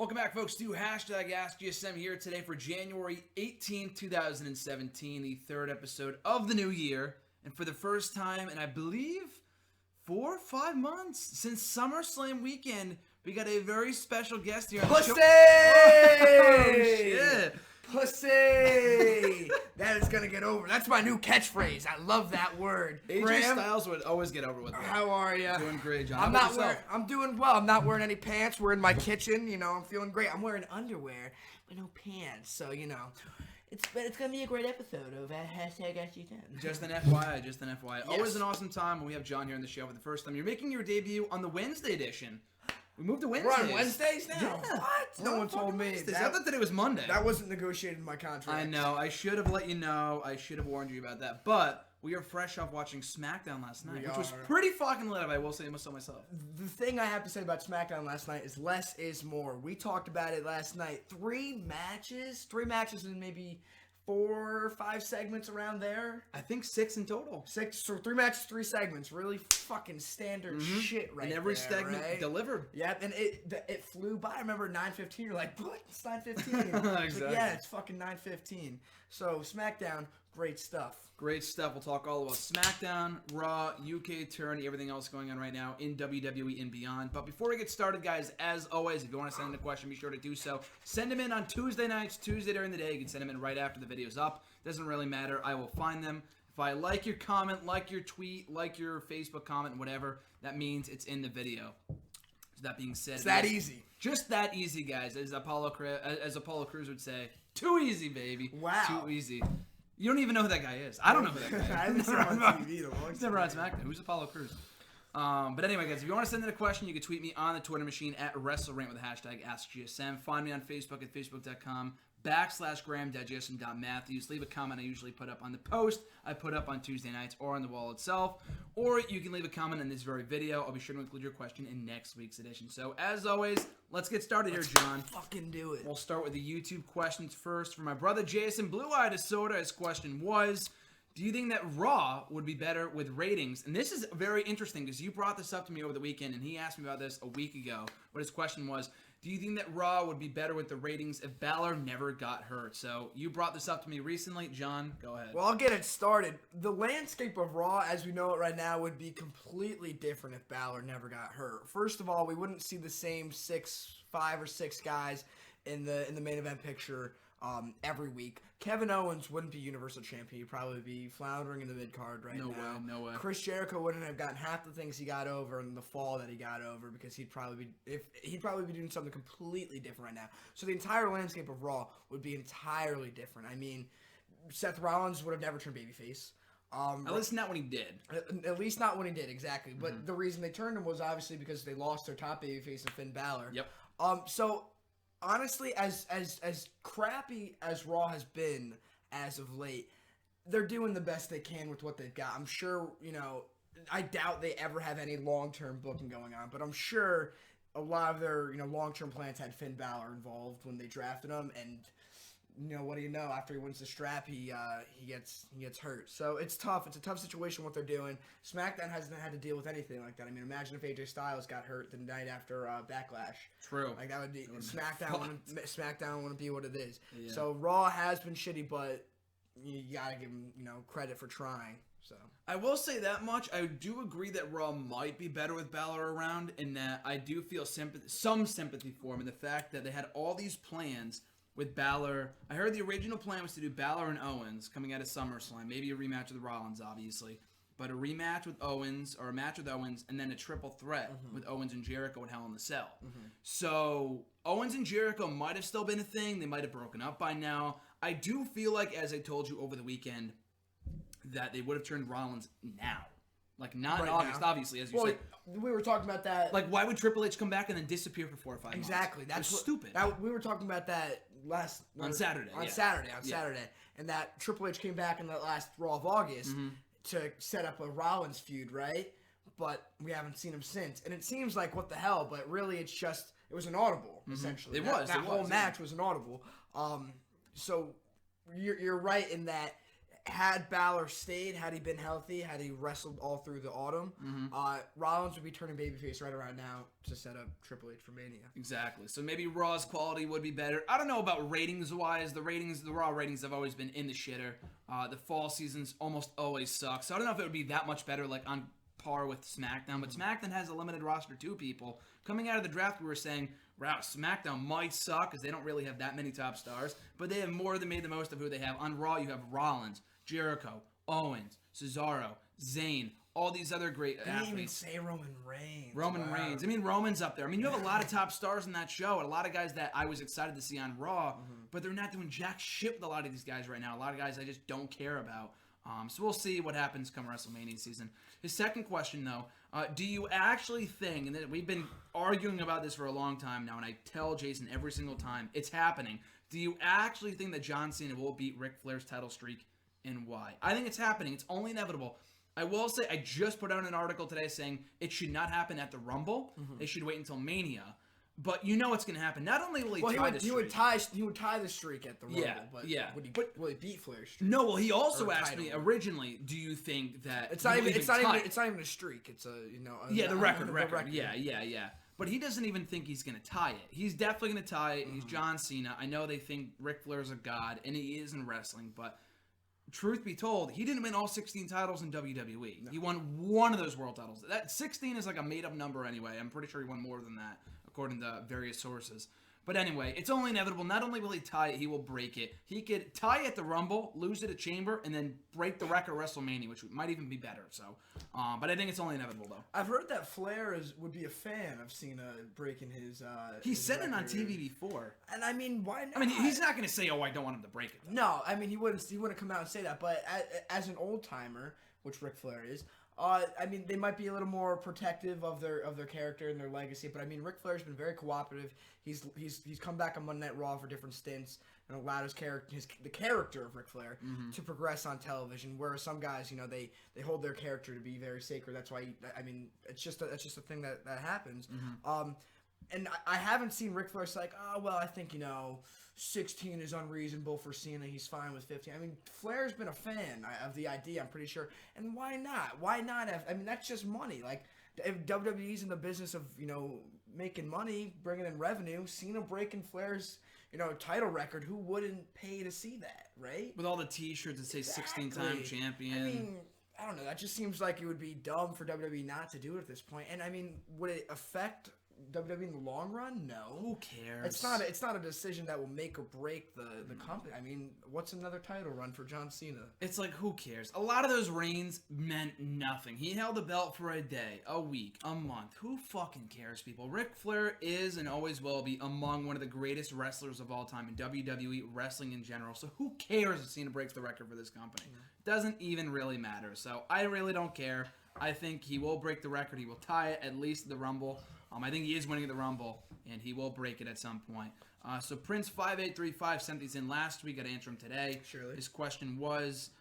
Welcome back, folks, to hashtag AskGSM here today for January 18, 2017, the third episode of the new year. And for the first time in, I believe, 4 or 5 months since SummerSlam weekend, we got a very special guest here on the show. Pussy! Oh, shit. Pussy! That is gonna get over. That's my new catchphrase. I love that word. AJ Graham, Styles would always get over with that. how are you? Doing great, John. I'm How about not wearing. yourself? I'm doing well. I'm not wearing any pants. We're in my kitchen. You know, I'm feeling great. I'm wearing underwear, but no pants. So you know, it's gonna be a great episode of hashtag AskGSM. Just an FYI, just an FYI. Yes. Always an awesome time when we have John here on the show for the first time. You're making your debut on the Wednesday edition. We moved to Wednesdays. We're on Wednesdays now. Yeah. What? No one told me. Wednesdays. I thought that it was Monday. That wasn't negotiated in my contract. I know. I should have let you know. I should have warned you about that. But we are fresh off watching SmackDown last night, which was pretty fucking lit. I will say so myself. The thing I have to say about SmackDown last night is less is more. We talked about it last night. 3 matches and maybe 4 or 5 segments around there. I think 6 in total. 6, so 3 matches, 3 segments. Really fucking standard shit right And every there, segment right? delivered. Yep, and it flew by. I remember 9:15. You're like, what? It's 9:15. Exactly. Yeah, it's fucking 9:15. So SmackDown, great stuff. Great stuff. We'll talk all about SmackDown, Raw, UK Tourney, everything else going on right now in WWE and beyond. But before we get started, guys, as always, if you want to send in a question, be sure to do so. Send them in on Tuesday nights, Tuesday during the day. You can send them in right after the video's up. Doesn't really matter. I will find them. If I like your comment, like your tweet, like your Facebook comment, whatever, that means it's in the video. So that being said, It's that easy. Just that easy, guys. As Apollo Crews would say, too easy, baby. Wow. Too easy. You don't even know who that guy is. I don't know who that guy is. I haven't seen him on TV in a long time. He's never on SmackDown. Who's Apollo Crews? But anyway, guys, if you want to send in a question, you can tweet me on the Twitter machine at WrestleRant with the hashtag AskGSM. Find me on Facebook at facebook.com/Graham.GSM.Matthews. Leave a comment I usually put up on the post I put up on Tuesday nights or on the wall itself. Or you can leave a comment in this very video. I'll be sure to include your question in next week's edition. So, as always, let's get started here, John. Fucking do it. We'll start with the YouTube questions first. For my brother Jason Blue-Eyed Soda, his question was, do you think that Raw would be better with ratings? And this is very interesting because you brought this up to me over the weekend, and he asked me about this a week ago. But his question was, do you think that Raw would be better with the ratings if Balor never got hurt? So you brought this up to me recently. John, go ahead. Well, I'll get it started. The landscape of Raw, as we know it right now, would be completely different if Balor never got hurt. First of all, we wouldn't see the same 5 or 6 guys in the main event picture every week. Kevin Owens wouldn't be Universal Champion. He'd probably be floundering in the mid-card right now. No way. Chris Jericho wouldn't have gotten half the things he got over in the fall that he got over because he'd probably be doing something completely different right now. So the entire landscape of Raw would be entirely different. I mean, Seth Rollins would have never turned babyface. At least not when he did. At least not when he did, exactly. But the reason they turned him was obviously because they lost their top babyface in Finn Balor. Yep. So honestly, as crappy as Raw has been as of late, they're doing the best they can with what they've got. I'm sure, I doubt they ever have any long-term booking going on, but I'm sure a lot of their, long-term plans had Finn Balor involved when they drafted him, and what do you know? After he wins the strap, he gets hurt. So it's tough. It's a tough situation what they're doing. SmackDown hasn't had to deal with anything like that. I mean, imagine if AJ Styles got hurt the night after Backlash. True. Like that would be SmackDown wouldn't be what it is. Yeah. So Raw has been shitty, but you gotta give them credit for trying. So I will say that much. I do agree that Raw might be better with Balor around, in that I do feel some sympathy for him in the fact that they had all these plans with Balor. I heard the original plan was to do Balor and Owens coming out of SummerSlam. Maybe a rematch with Rollins, obviously. But a rematch with Owens, or a match with Owens, and then a triple threat with Owens and Jericho at Hell in the Cell. So Owens and Jericho might have still been a thing. They might have broken up by now. I do feel like, as I told you over the weekend, that they would have turned Rollins now. Like, not in August, obviously, as you said. We were talking about that. Like, why would Triple H come back and then disappear for 4 or 5 months? Exactly. That's stupid. We were talking about that on Saturday. And that Triple H came back in the last Raw of August to set up a Rollins feud, right? But we haven't seen him since. And it seems like, what the hell? But really, it was an audible, essentially. That whole match was an audible. So you're right in that had Balor stayed, had he been healthy, had he wrestled all through the autumn, Rollins would be turning babyface right around now to set up Triple H for Mania. Exactly. So maybe Raw's quality would be better. I don't know about ratings-wise. The Raw ratings have always been in the shitter. The fall seasons almost always suck. So I don't know if it would be that much better, like on par with SmackDown. But SmackDown has a limited roster too, people. Coming out of the draft, we were saying, wow, SmackDown might suck because they don't really have that many top stars. But they have more than made the most of who they have. On Raw, you have Rollins, Jericho, Owens, Cesaro, Zayn, all these other great athletes. I didn't even say Roman Reigns. Roman Reigns. I mean, Roman's up there. I mean, you have a lot of top stars in that show, and a lot of guys that I was excited to see on Raw, but they're not doing jack shit with a lot of these guys right now. A lot of guys I just don't care about. So we'll see what happens come WrestleMania season. His second question, though, do you actually think, and we've been arguing about this for a long time now, and I tell Jason every single time, it's happening. Do you actually think that John Cena will beat Ric Flair's title streak, and why? I think it's happening. It's only inevitable. I will say, I just put out an article today saying it should not happen at the Rumble. They should wait until Mania. But you know what's going to happen. Not only will he tie the streak. He would tie the streak at the Rumble. Will he beat Flair's streak? No, well, he also asked me originally, do you think that it's not even a streak. It's the record. Yeah. But he doesn't even think he's going to tie it. He's definitely going to tie it. He's John Cena. I know they think Ric Flair's a god, and he is in wrestling, but truth be told, he didn't win all 16 titles in WWE. No. He won one of those world titles. That 16 is like a made-up number anyway. I'm pretty sure he won more than that, according to various sources. But anyway, it's only inevitable. Not only will he tie it, he will break it. He could tie at the Rumble, lose it at Chamber, and then break the record at WrestleMania, which might even be better. So, but I think it's only inevitable, though. I've heard that Flair would be a fan of Cena breaking his. He said it on TV before, and I mean, why not? I mean, he's not going to say, "Oh, I don't want him to break it." Though. No, I mean, he wouldn't come out and say that. But as an old timer, which Ric Flair is. I mean, they might be a little more protective of their character and their legacy, but I mean, Ric Flair's been very cooperative. He's come back on Monday Night Raw for different stints and allowed the character of Ric Flair to progress on television. Whereas some guys, they hold their character to be very sacred. That's why it's just a thing that happens. And I haven't seen Ric Flair say like, oh well, I think 16 is unreasonable for Cena. He's fine with 15. I mean, Flair's been a fan of the idea, I'm pretty sure. And why not? Why not have... I mean, that's just money. Like, if WWE's in the business of, making money, bringing in revenue, Cena breaking Flair's, title record, who wouldn't pay to see that, right? With all the T-shirts that say 16-time champion. I mean, I don't know. That just seems like it would be dumb for WWE not to do it at this point. And, I mean, would it affect WWE in the long run? No. Who cares? It's not a decision that will make or break the company. I mean, what's another title run for John Cena? It's like, who cares? A lot of those reigns meant nothing. He held the belt for a day, a week, a month. Who fucking cares, people? Ric Flair is and always will be among one of the greatest wrestlers of all time in WWE, wrestling in general. So who cares if Cena breaks the record for this company? Doesn't even really matter. So I really don't care. I think he will break the record. He will tie it, at least the Rumble. I think he is winning the Rumble, and he will break it at some point. So Prince5835 sent these in last week. I'd answer him today. Surely. His question was,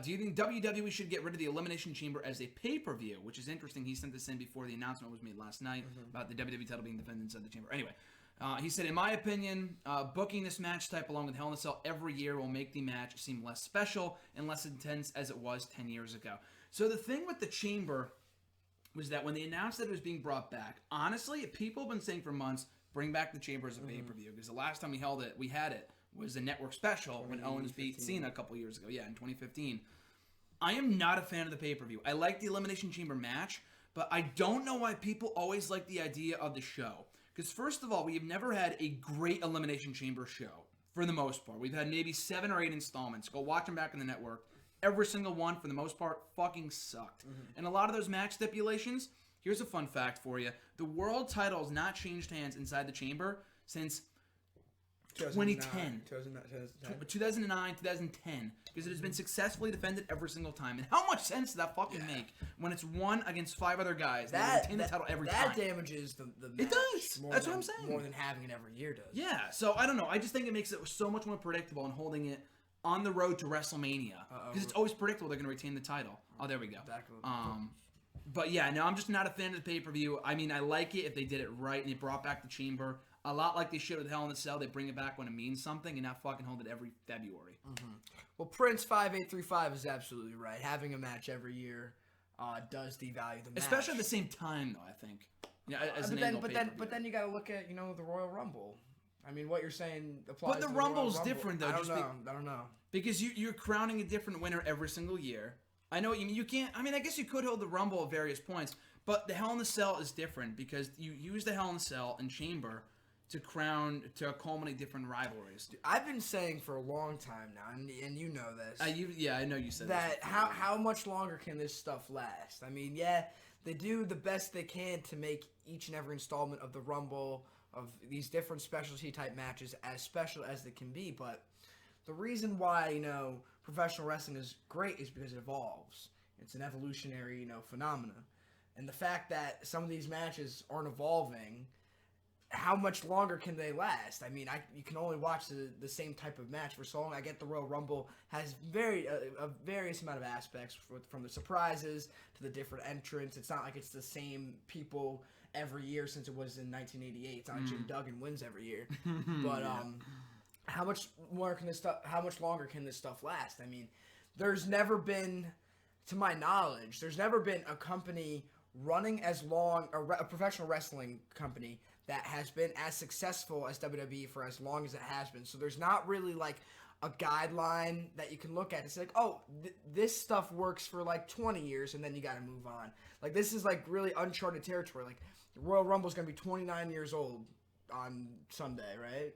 do you think WWE should get rid of the Elimination Chamber as a pay-per-view? Which is interesting. He sent this in before the announcement was made last night about the WWE title being defended inside the chamber. Anyway, he said, in my opinion, booking this match type along with Hell in a Cell every year will make the match seem less special and less intense as it was 10 years ago. So the thing with the chamber was that when they announced that it was being brought back, honestly, people have been saying for months, bring back the chamber as a pay-per-view. Because the last time we had it, was a network special when Owens beat Cena a couple years ago. Yeah, in 2015. I am not a fan of the pay-per-view. I like the Elimination Chamber match, but I don't know why people always like the idea of the show. Because first of all, we have never had a great Elimination Chamber show, for the most part. We've had maybe 7 or 8 installments. Go watch them back on the network. Every single one, for the most part, fucking sucked. And a lot of those match stipulations, here's a fun fact for you. The world title has not changed hands inside the chamber since 2010. 2009, 2010. Because it has been successfully defended every single time. And how much sense does that fucking make when it's one against 5 other guys? They retain the title every time. That damages the match. It does. That's what I'm saying. More than having it every year does. Yeah. So, I don't know. I just think it makes it so much more predictable and holding it on the road to WrestleMania, because it's always predictable they're going to retain the title. Oh, there we go. But yeah, no, I'm just not a fan of the pay-per-view. I mean, I like it if they did it right and they brought back the chamber. A lot like they should with Hell in a Cell. They bring it back when it means something and not fucking hold it every February. Well, Prince 5835 is absolutely right. Having a match every year does devalue the match. Especially at the same time, though, I think. Yeah, as an annual pay-per-view. But then you got to look at, the Royal Rumble. I mean, what you're saying applies But the to Royal Rumble's Rumble. different, though. I don't know. Because you're crowning a different winner every single year. I know what you mean. You can't... I mean, I guess you could hold the Rumble at various points, but the Hell in a Cell is different because you use the Hell in a Cell and Chamber to culminate different rivalries. I've been saying for a long time now, and you know this. I know you said that. This how much longer can this stuff last? I mean, yeah, they do the best they can to make each and every installment of the Rumble, of these different specialty type matches, as special as they can be. But the reason why professional wrestling is great is because it evolves. It's an evolutionary phenomena, and the fact that some of these matches aren't evolving. How much longer can they last? I mean, you can only watch the same type of match for so long. I get the Royal Rumble has a various amount of aspects, from the surprises to the different entrants. It's not like it's the same people every year since it was in 1988. It's not like Jim Duggan wins every year. But how much longer can this stuff last? I mean, there's never been, to my knowledge, a company running as long, a professional wrestling company that has been as successful as WWE for as long as it has been. So there's not really like a guideline that you can look at. It's like, this stuff works for like 20 years and then you got to move on. Like, this is like really uncharted territory. Like, the Royal Rumble is going to be 29 years old on Sunday, right?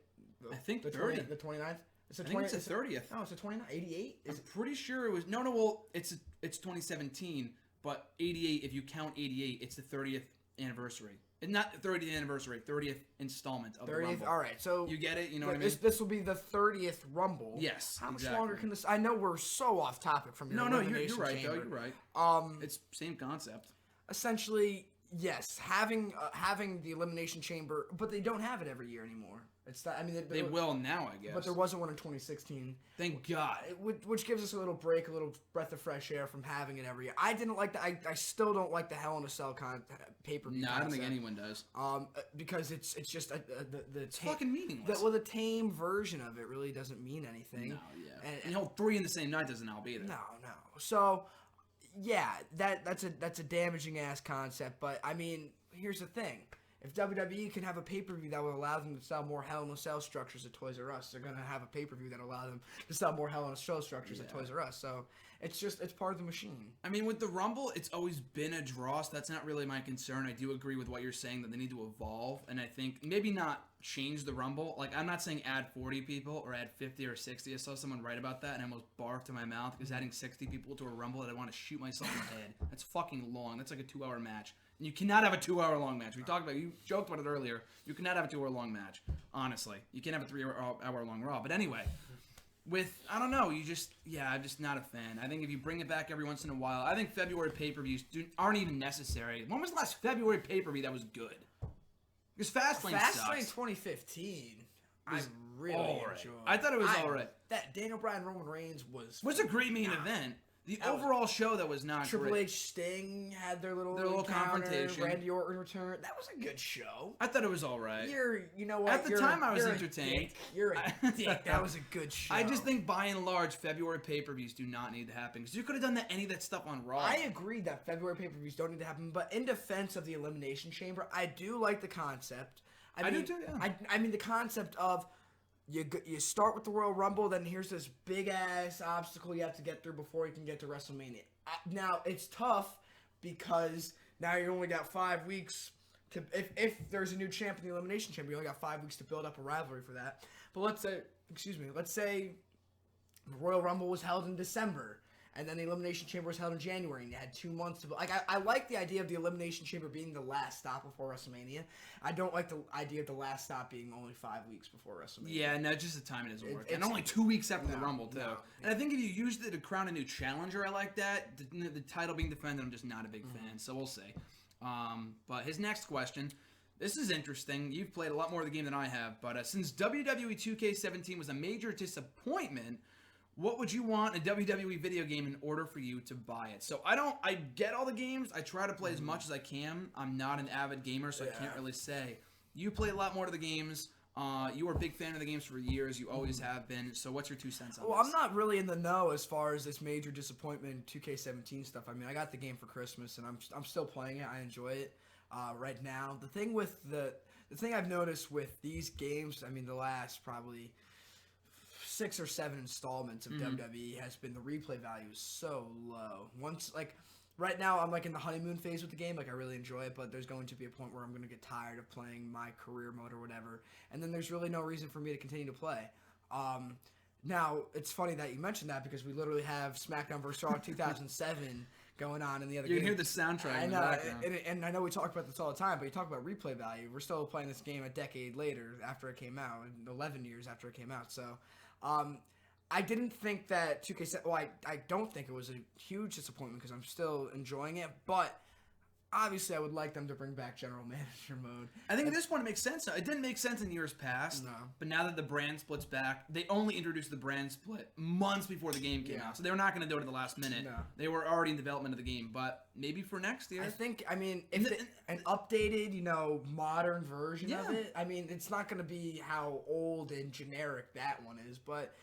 I think the 30. The 29th? I think it's the 30th. No, it's the 29th. 88? I'm pretty sure it was... No, well, it's 2017, but 88, if you count 88, it's the 30th anniversary. Not 30th anniversary, 30th installment of the Rumble. All right, so you get it. You know what I mean. This will be the 30th Rumble. Yes. How much longer can this? I know we're so off topic from your Elimination you're right. Chamber. Though you're right. It's same concept. Essentially, yes, having the Elimination Chamber, but they don't have it every year anymore. It's that. I mean, they will now, I guess. But there wasn't one in 2016. Thank God. Which gives us a little break, a little breath of fresh air from having it every year. I didn't like I still don't like the Hell in a Cell pay-per-view. No, I don't think anyone does. Because it's just it's fucking meaningless. The tame version of it really doesn't mean anything. No, yeah. And you hold 3 in the same night doesn't help either. No. So, yeah, that's a damaging ass concept. But I mean, here's the thing. If WWE can have a pay-per-view that will allow them to sell more Hell in a Cell structures at Toys R Us, they're going to have a pay-per-view that will allow them to sell more Hell in a Cell structures at Toys R Us. So it's part of the machine. I mean, with the Rumble, it's always been a draw, so that's not really my concern. I do agree with what you're saying, that they need to evolve, and I think maybe not change the Rumble. Like, I'm not saying add 40 people or add 50 or 60. I saw someone write about that, and I almost barked in my mouth because adding 60 people to a Rumble that I want to shoot myself in the head. That's fucking long. That's like a 2-hour match. And you cannot have a 2-hour long match. You joked about it earlier. You cannot have a 2-hour long match. Honestly, you can't have a 3-hour long Raw. But anyway, I don't know. I'm just not a fan. I think if you bring it back every once in a while, I think February pay-per-views aren't even necessary. When was the last February pay-per-view that was good? Because Fastlane sucks. Fastlane 2015. I really enjoyed. I thought it was alright. That Daniel Bryan Roman Reigns was a great main event. The overall show that was not Triple great. H Sting had their little confrontation. Randy Orton returned. That was a good show. I thought it was all right. You know what? At the time, I was entertained. You're a dick. That was a good show. I just think, by and large, February pay-per-views do not need to happen. Because you could have done any of that stuff on Raw. I agree that February pay-per-views don't need to happen. But in defense of the Elimination Chamber, I do like the concept. I do too, yeah. I mean, the concept of... You start with the Royal Rumble, then here's this big-ass obstacle you have to get through before you can get to WrestleMania. Now, it's tough because now you only got 5 weeks to... If there's a new champ in the Elimination Chamber, you only got 5 weeks to build up a rivalry for that. But let's say the Royal Rumble was held in December, and then the Elimination Chamber was held in January, and you had 2 months to... I like the idea of the Elimination Chamber being the last stop before WrestleMania. I don't like the idea of the last stop being only 5 weeks before WrestleMania. Yeah, no, just the timing doesn't work. And only 2 weeks after the Rumble, too. And I think if you used it to crown a new challenger, I like that. The title being defended, I'm just not a big fan, so we'll see. But his next question... This is interesting. You've played a lot more of the game than I have, but since WWE 2K17 was a major disappointment... What would you want in a WWE video game in order for you to buy it? So I get all the games. I try to play as much as I can. I'm not an avid gamer, so I can't really say. You play a lot more of the games. You were a big fan of the games for years. You always have been. So what's your 2 cents on Well, this? I'm not really in the know as far as this major disappointment 2K17 stuff. I mean, I got the game for Christmas, and I'm still playing it. I enjoy it right now. The thing with the thing I've noticed with these games, I mean, the last probably 6 or 7 installments of WWE has been the replay value is so low. Once right now, I'm like in the honeymoon phase with the game. Like I really enjoy it, but there's going to be a point where I'm going to get tired of playing my career mode or whatever, and then there's really no reason for me to continue to play. Now it's funny that you mentioned that because we literally have SmackDown vs. Raw 2007 going on in the other. You game. can hear the soundtrack I in know, the background. and I know we talk about this all the time, but you talk about replay value. We're still playing this game a decade later after it came out, 11 years after it came out. So. I didn't think that 2K7. Well, I don't think it was a huge disappointment because I'm still enjoying it. But obviously, I would like them to bring back General Manager mode. I think at this point it makes sense. It didn't make sense in years past. No. But now that the brand split's back, they only introduced the brand split months before the game came Yeah. out. So they were not going to do it at the last minute. No. They were already in development of the game. But maybe for next year. I think. I mean, if an updated, modern version of it. I mean, it's not going to be how old and generic that one is, but.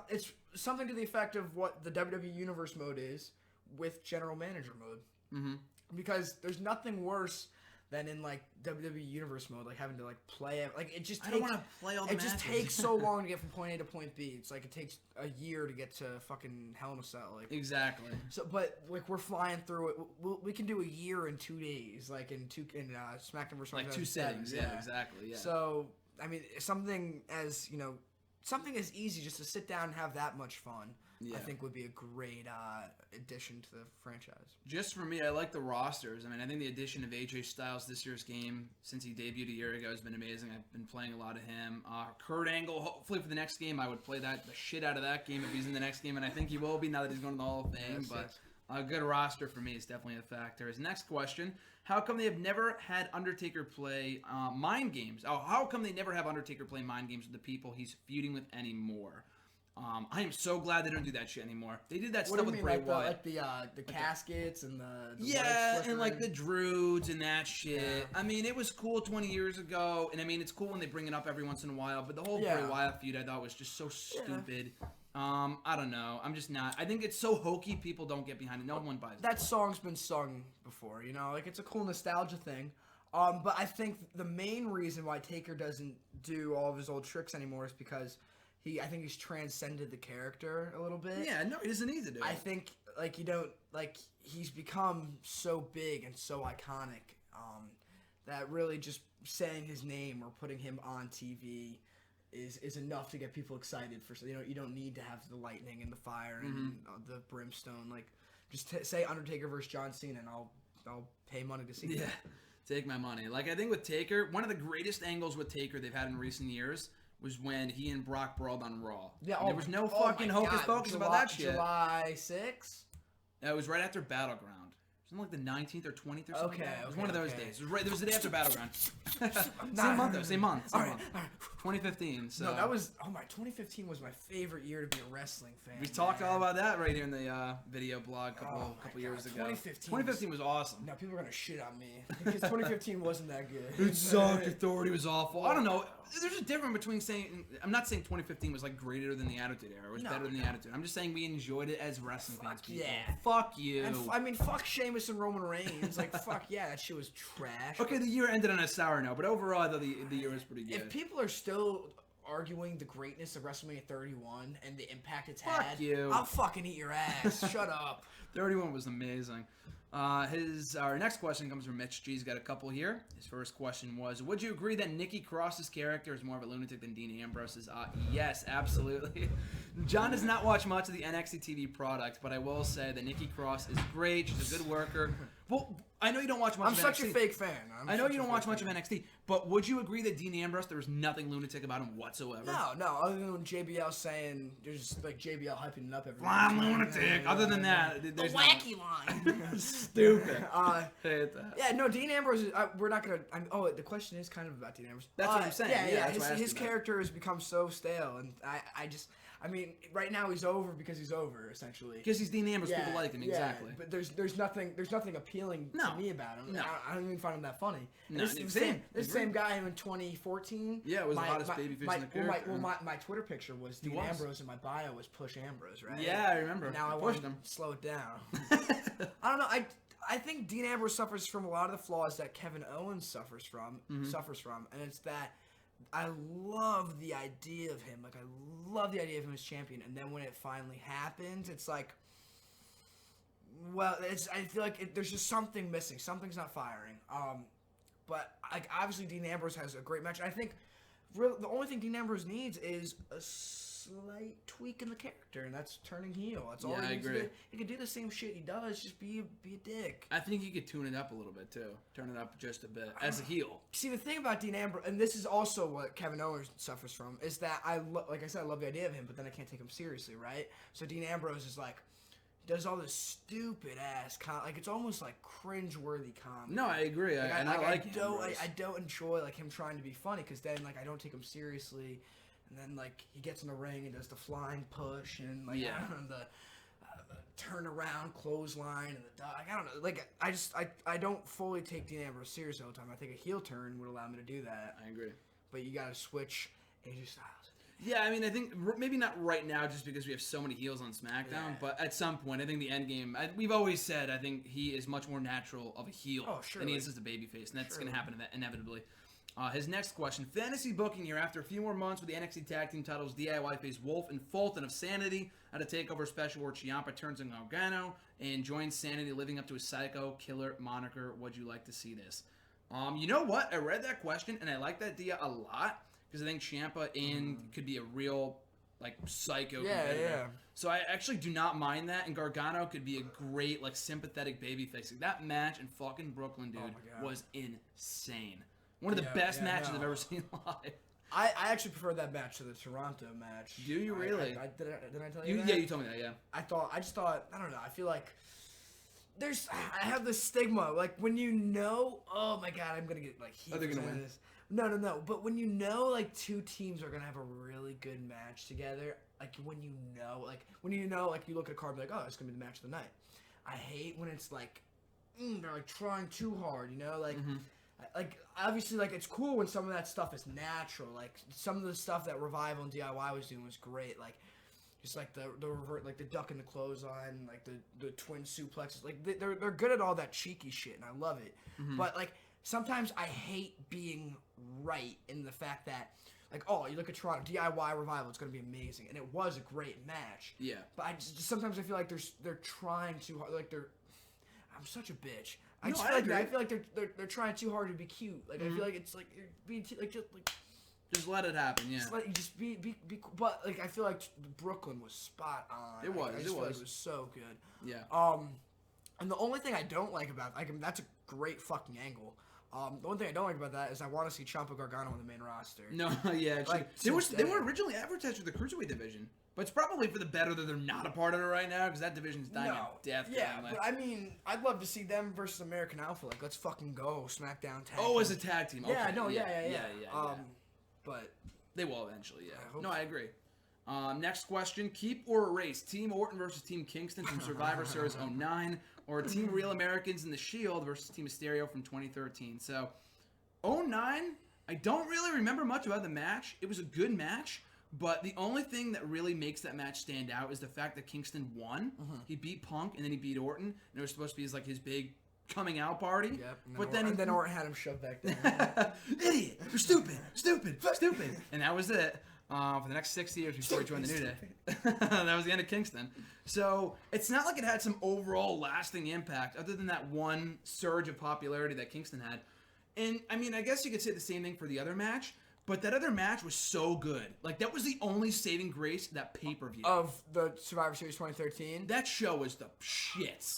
It's something to the effect of what the WWE Universe mode is with General Manager mode. Mm-hmm. Because there's nothing worse than in WWE Universe mode, having to play it. It just takes, I don't want to play all the matches. It just takes so long to get from point A to point B. It's it takes a year to get to fucking Hell in a Cell. Exactly. So, but we're flying through it. We can do a year in 2 days, in SmackDown vs. Raw. 2 settings. Yeah, exactly. Yeah. So I mean, something as something as easy just to sit down and have that much fun, I think would be a great addition to the franchise. Just for me, I like the rosters. I mean, I think the addition of AJ Styles this year's game, since he debuted a year ago, has been amazing. I've been playing a lot of him. Kurt Angle, hopefully for the next game, I would play the shit out of that game if he's in the next game, and I think he will be now that he's going to the Hall of Fame. But a good roster for me is definitely a factor. His next question, how come they have never had Undertaker play mind games? Oh, how come they never have Undertaker play mind games with the people he's feuding with anymore? I am so glad they don't do that shit anymore. They did that stuff with Bray Wyatt. The caskets and the and the Druids and that shit. Yeah. I mean, it was cool 20 years ago, and I mean, it's cool when they bring it up every once in a while, but the whole Bray Wyatt feud I thought was just so stupid. I don't know. I'm just not. I think it's so hokey, people don't get behind it. No one buys it. That song's been sung before, it's a cool nostalgia thing. But I think the main reason why Taker doesn't do all of his old tricks anymore is because I think he's transcended the character a little bit. Yeah, no, he doesn't need to do it. I think he's become so big and so iconic that really just saying his name or putting him on TV is enough to get people excited for. You don't need to have the lightning and the fire and the brimstone. Just say Undertaker versus John Cena, and I'll pay money to see that. Yeah, take my money. I think with Taker, one of the greatest angles with Taker they've had in recent years was when he and Brock brawled on Raw. Yeah, there was no fucking hocus pocus about that shit. July 6th? It was right after Battleground. Something the 19th or 20th or something. Okay, It was one of those days. It was the day after Battleground. Nah. Same month, though. Same month. All right. 2015. So. No, that was... Oh, my... 2015 was my favorite year to be a wrestling fan. We talked all about that right here in the video blog a couple years ago. 2015 was awesome. No, people are going to shit on me. Because 2015 wasn't that good. It sucked. Authority was awful. I don't know. There's a difference between saying... I'm not saying 2015 was greater than the Attitude Era. It was better than the Attitude. I'm just saying we enjoyed it as wrestling fans. People. Yeah. Fuck you. And fuck Sheamus and Roman Reigns. Fuck yeah, that shit was trash. Okay, the year ended on a sour note, but overall, I thought the year was pretty good. If people are still arguing the greatness of WrestleMania 31 and the impact it's Fuck had, you. I'll fucking eat your ass. Shut up. 31 was amazing. Our next question comes from Mitch G. He's got a couple here. His first question was, would you agree that Nikki Cross's character is more of a lunatic than Dean Ambrose's? Yes, absolutely. John does not watch much of the NXT TV product, but I will say that Nikki Cross is great. She's a good worker. Well, I know you don't watch much of NXT. I'm such a fake fan. I know you don't watch much of NXT, but would you agree that Dean Ambrose, there was nothing lunatic about him whatsoever? No, other than when JBL saying, there's JBL hyping it up every I'm lunatic. Other than that, the wacky line. Stupid. Hate that. Yeah, no, Dean Ambrose, we're not going to, the question is kind of about Dean Ambrose. That's what I'm saying. Yeah, his character has become so stale, and I mean, right now he's over because he's over, essentially. Because he's Dean Ambrose, people like him, exactly. But there's nothing appealing to to me about him. No. I don't even find him that funny. No, This is the same guy who in 2014. Yeah, was the hottest babyface in the character. My Twitter picture was Dean Ambrose, and my bio was Push Ambrose, right? Yeah, I remember. And now I want to slow it down. I don't know. I think Dean Ambrose suffers from a lot of the flaws that Kevin Owens suffers from, and it's that I love the idea of him. Like, I love the idea of him as champion, and then when it finally happens, it's like, well, I feel like there's just something missing. Something's not firing. But like obviously Dean Ambrose has a great match. I think the only thing Dean Ambrose needs is a slight tweak in the character, and that's turning heel. That's all he needs to do. He can do the same shit he does, just be a dick. I think he could tune it up a little bit too. Turn it up just a bit as a heel. See, the thing about Dean Ambrose, and this is also what Kevin Owens suffers from, is that like I said, I love the idea of him, but then I can't take him seriously, right? So Dean Ambrose is like, does all this stupid ass like it's almost like cringe-worthy comedy. No, I agree. I don't enjoy like him trying to be funny, because then like I don't take him seriously, and then like he gets in the ring and does the flying push and like the turnaround clothesline and the dog. I don't know. Like I don't fully take Dean Ambrose seriously all the time. I think a heel turn would allow me to do that. I agree. But you got to switch AJ Styles. Yeah, I mean, I think maybe not right now just because we have so many heels on SmackDown, but at some point, I think the end game, we've always said, I think he is much more natural of a heel than he is as a babyface, and that's going to happen inevitably. His next question, fantasy booking here. After a few more months with the NXT Tag Team titles, DIY face Wolf and Fulton of Sanity at a TakeOver special where Ciampa turns on Gargano and joins Sanity, living up to his Psycho Killer moniker. Would you like to see this? You know what? I read that question, and I like that idea a lot. Because I think Ciampa could be a real, like, psycho competitor. Yeah. So I actually do not mind that. And Gargano could be a great, like, sympathetic babyface. Like, that match in fucking Brooklyn, dude, was insane. One of the best matches I've ever seen live. I actually prefer that match to the Toronto match. Do you really? Did I tell you that? Yeah, you told me that, yeah. I just thought, I don't know, I feel like I have this stigma. Like, when you know, oh my god, I'm going to get, like, heat. Are they going to win? No. But when you know, like, two teams are going to have a really good match together, like, when you know, like, you look at a card and be like, oh, it's going to be the match of the night. I hate when it's, like, they're, like, trying too hard, you know? Like, like, obviously, like, it's cool when some of that stuff is natural. Like, some of the stuff that Revival and DIY was doing was great. Like, just, like, the revert, like, the duck and the clothesline, like, the twin suplexes. Like, they're good at all that cheeky shit, and I love it. But, like, sometimes I hate being right in the fact that, like, oh, you look at Toronto, DIY Revival, it's going to be amazing. And it was a great match. Yeah. But sometimes I feel like they're trying too hard. Like, I'm such a bitch. I feel like they're trying too hard to be cute. Like, I feel like it's like, you're being just let it happen, yeah. Just be but, like, I feel like Brooklyn was spot on. It was. It was so good. Yeah. And the only thing I don't like about that's a great fucking angle. The one thing I don't like about that is I want to see Ciampa Gargano on the main roster. No, yeah. Actually, like, they were originally advertised for the Cruiserweight division, but it's probably for the better that they're not a part of it right now because that division's dying a death. Yeah, but I mean, I'd love to see them versus American Alpha. Like, let's fucking go SmackDown tag. Oh, as a tag team. Okay. Yeah, no, yeah. But they will eventually. Yeah. I agree. Next question: keep or erase Team Orton versus Team Kingston from Survivor Series 09, or Team Real Americans in the Shield versus Team Mysterio from 2013. So, 09, I don't really remember much about the match. It was a good match, but the only thing that really makes that match stand out is the fact that Kingston won. He beat Punk and then he beat Orton, and it was supposed to be his big coming out party. Yep. But then Orton had him shoved back down. Idiot! You're stupid! And that was it. For the next 6 years before he joined the New Day. That was the end of Kingston. So it's not like it had some overall lasting impact other than that one surge of popularity that Kingston had. And, I mean, I guess you could say the same thing for the other match, but that other match was so good. Like, that was the only saving grace of that pay-per-view. Of the Survivor Series 2013? That show was the shits.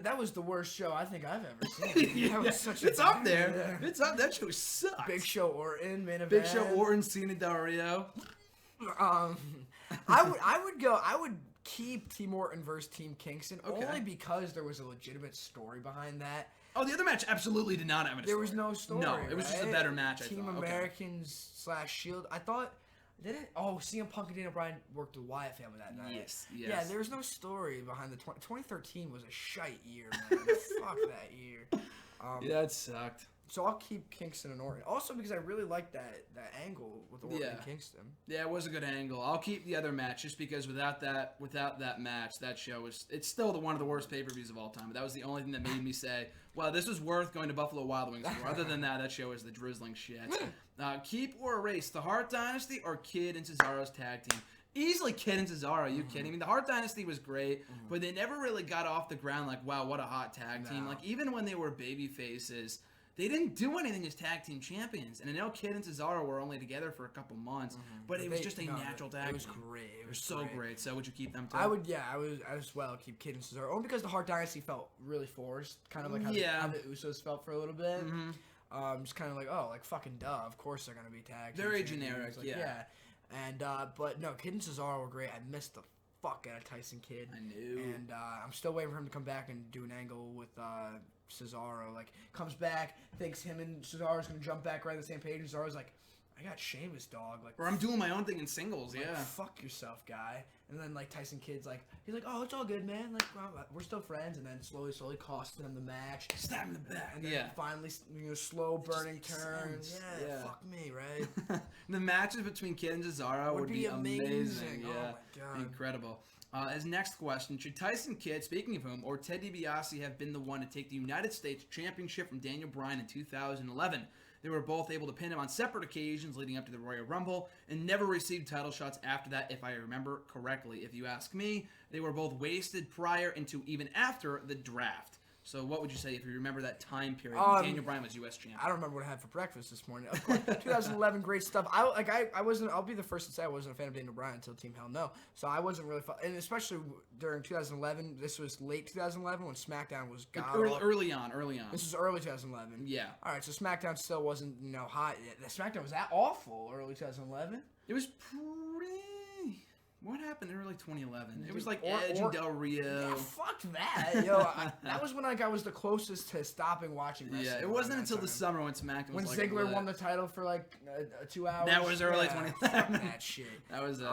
That was the worst show I think I've ever seen. That was such a it's up there. Yeah. It's up. That show sucks. Big Show Orton, main event. Big Show Orton, Cena Del Rio. I would keep Team Orton versus Team Kingston only because there was a legitimate story behind that. Oh, the other match absolutely did not have a story. There was no story. No, it was just a better match. Team Americans / Shield. I thought Did it? Oh, CM Punk and Daniel Bryan worked the Wyatt family that night. Yes. Yeah, there's no story behind the 2013 was a shite year, man. Fuck that year. Yeah, it sucked. So I'll keep Kingston and Orton. Also because I really like that angle with Orton and Kingston. Yeah, it was a good angle. I'll keep the other match just because without that match, that show it's still one of the worst pay-per-views of all time. But that was the only thing that made me say, well, this was worth going to Buffalo Wild Wings for. Other than that show is the drizzling shit. Keep or erase the Hart Dynasty or Kid and Cesaro's tag team. Easily Kid and Cesaro. Are you kidding me? The Hart Dynasty was great, but they never really got off the ground like, wow, what a hot tag team. Like, even when they were baby faces, they didn't do anything as tag team champions. And I know Kid and Cesaro were only together for a couple months, but it was just a natural tag team. It was great. It was so great. So would you keep them too? I would as well keep Kid and Cesaro. Only because the Hart Dynasty felt really forced. Kind of like how the Usos felt for a little bit. Just kind of like, oh, like fucking duh. Of course they're going to be tag team Very champions. generic, like, yeah. And, but no, Kid and Cesaro were great. I missed the fuck out of Tyson Kidd. I knew. And I'm still waiting for him to come back and do an angle with Cesaro. Like, comes back, thinks him and Cesaro's going to jump back right on the same page. And Cesaro's like, I got Sheamus, dog. Like, or I'm doing my own thing in singles, like, yeah. Fuck yourself, guy. And then, like, Tyson Kidd's like, he's like, oh, it's all good, man. Like, we're still friends. And then slowly costing him the match. Stab him in the back. And then finally, slow burning turns. Yeah, fuck me, right? The matches between Kid and Cesaro would be amazing. Oh, Yeah, my God. Incredible. As next question, should Tyson Kidd, speaking of whom, or Ted DiBiase have been the one to take the United States Championship from Daniel Bryan in 2011? They were both able to pin him on separate occasions leading up to the Royal Rumble and never received title shots after that, if I remember correctly. If you ask me, they were both wasted prior into even after the draft. So what would you say if you remember that time period when Daniel Bryan was U.S. champion? I don't remember what I had for breakfast this morning. Of course, 2011, great stuff. I wasn't. I'll be the first to say I wasn't a fan of Daniel Bryan until Team Hell No. So I wasn't really, and especially during 2011. This was late 2011 when SmackDown was early on. This was early 2011. Yeah. All right, so SmackDown still wasn't hot yet. SmackDown was that awful early 2011. It was pretty. What happened in early 2011? It was like Edge and Del Rio. Yeah, fuck that. Yo, that was when I was the closest to stopping watching wrestling. Yeah, it wasn't until the summer when SmackDown was when Ziggler won the title for like 2 hours. That was early 2011. Fuck that shit. That was it.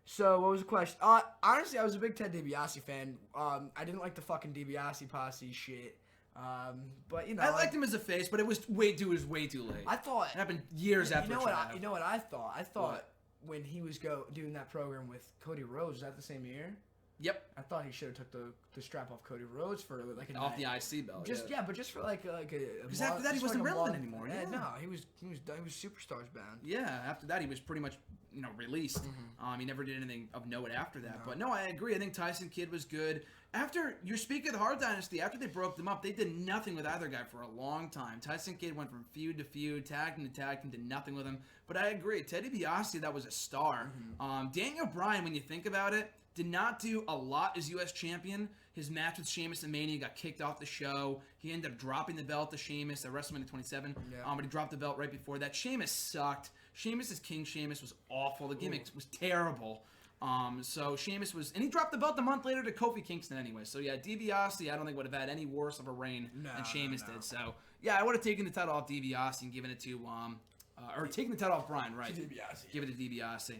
So what was the question? Honestly, I was a big Ted DiBiase fan. I didn't like the fucking DiBiase posse shit. But I liked him as a face, but it was way too late. I thought it happened years after. You know what I thought? I thought when he was doing that program with Cody Rhodes, was that the same year? Yep. I thought he should have took the strap off Cody Rhodes for like a off night. the IC belt. But just for like a because after that he wasn't relevant anymore. Yeah. No, he was superstars bound. Yeah, after that he was pretty much released. He never did anything of note after that. No. But no, I agree. I think Tyson Kidd was good. After you're speaking of the Hart Dynasty, after they broke them up, they did nothing with either guy for a long time. Tyson Kidd went from feud to feud, tag team to tag team, did nothing with him. But I agree, Ted DiBiase, that was a star. Daniel Bryan, when you think about it, did not do a lot as U.S. champion. His match with Sheamus in Mania got kicked off the show. He ended up dropping the belt to Sheamus at WrestleMania 27. But he dropped the belt right before that. Sheamus sucked. Sheamus as King Sheamus was awful. The gimmick was terrible. So Sheamus was, and he dropped the belt a month later to Kofi Kingston anyway. So yeah, DiBiase, I don't think would have had any worse of a reign than Sheamus did. So yeah, I would have taken the title off DiBiase and given it to, or taken the title off Bryan, right? DiBiase. Give it to DiBiase.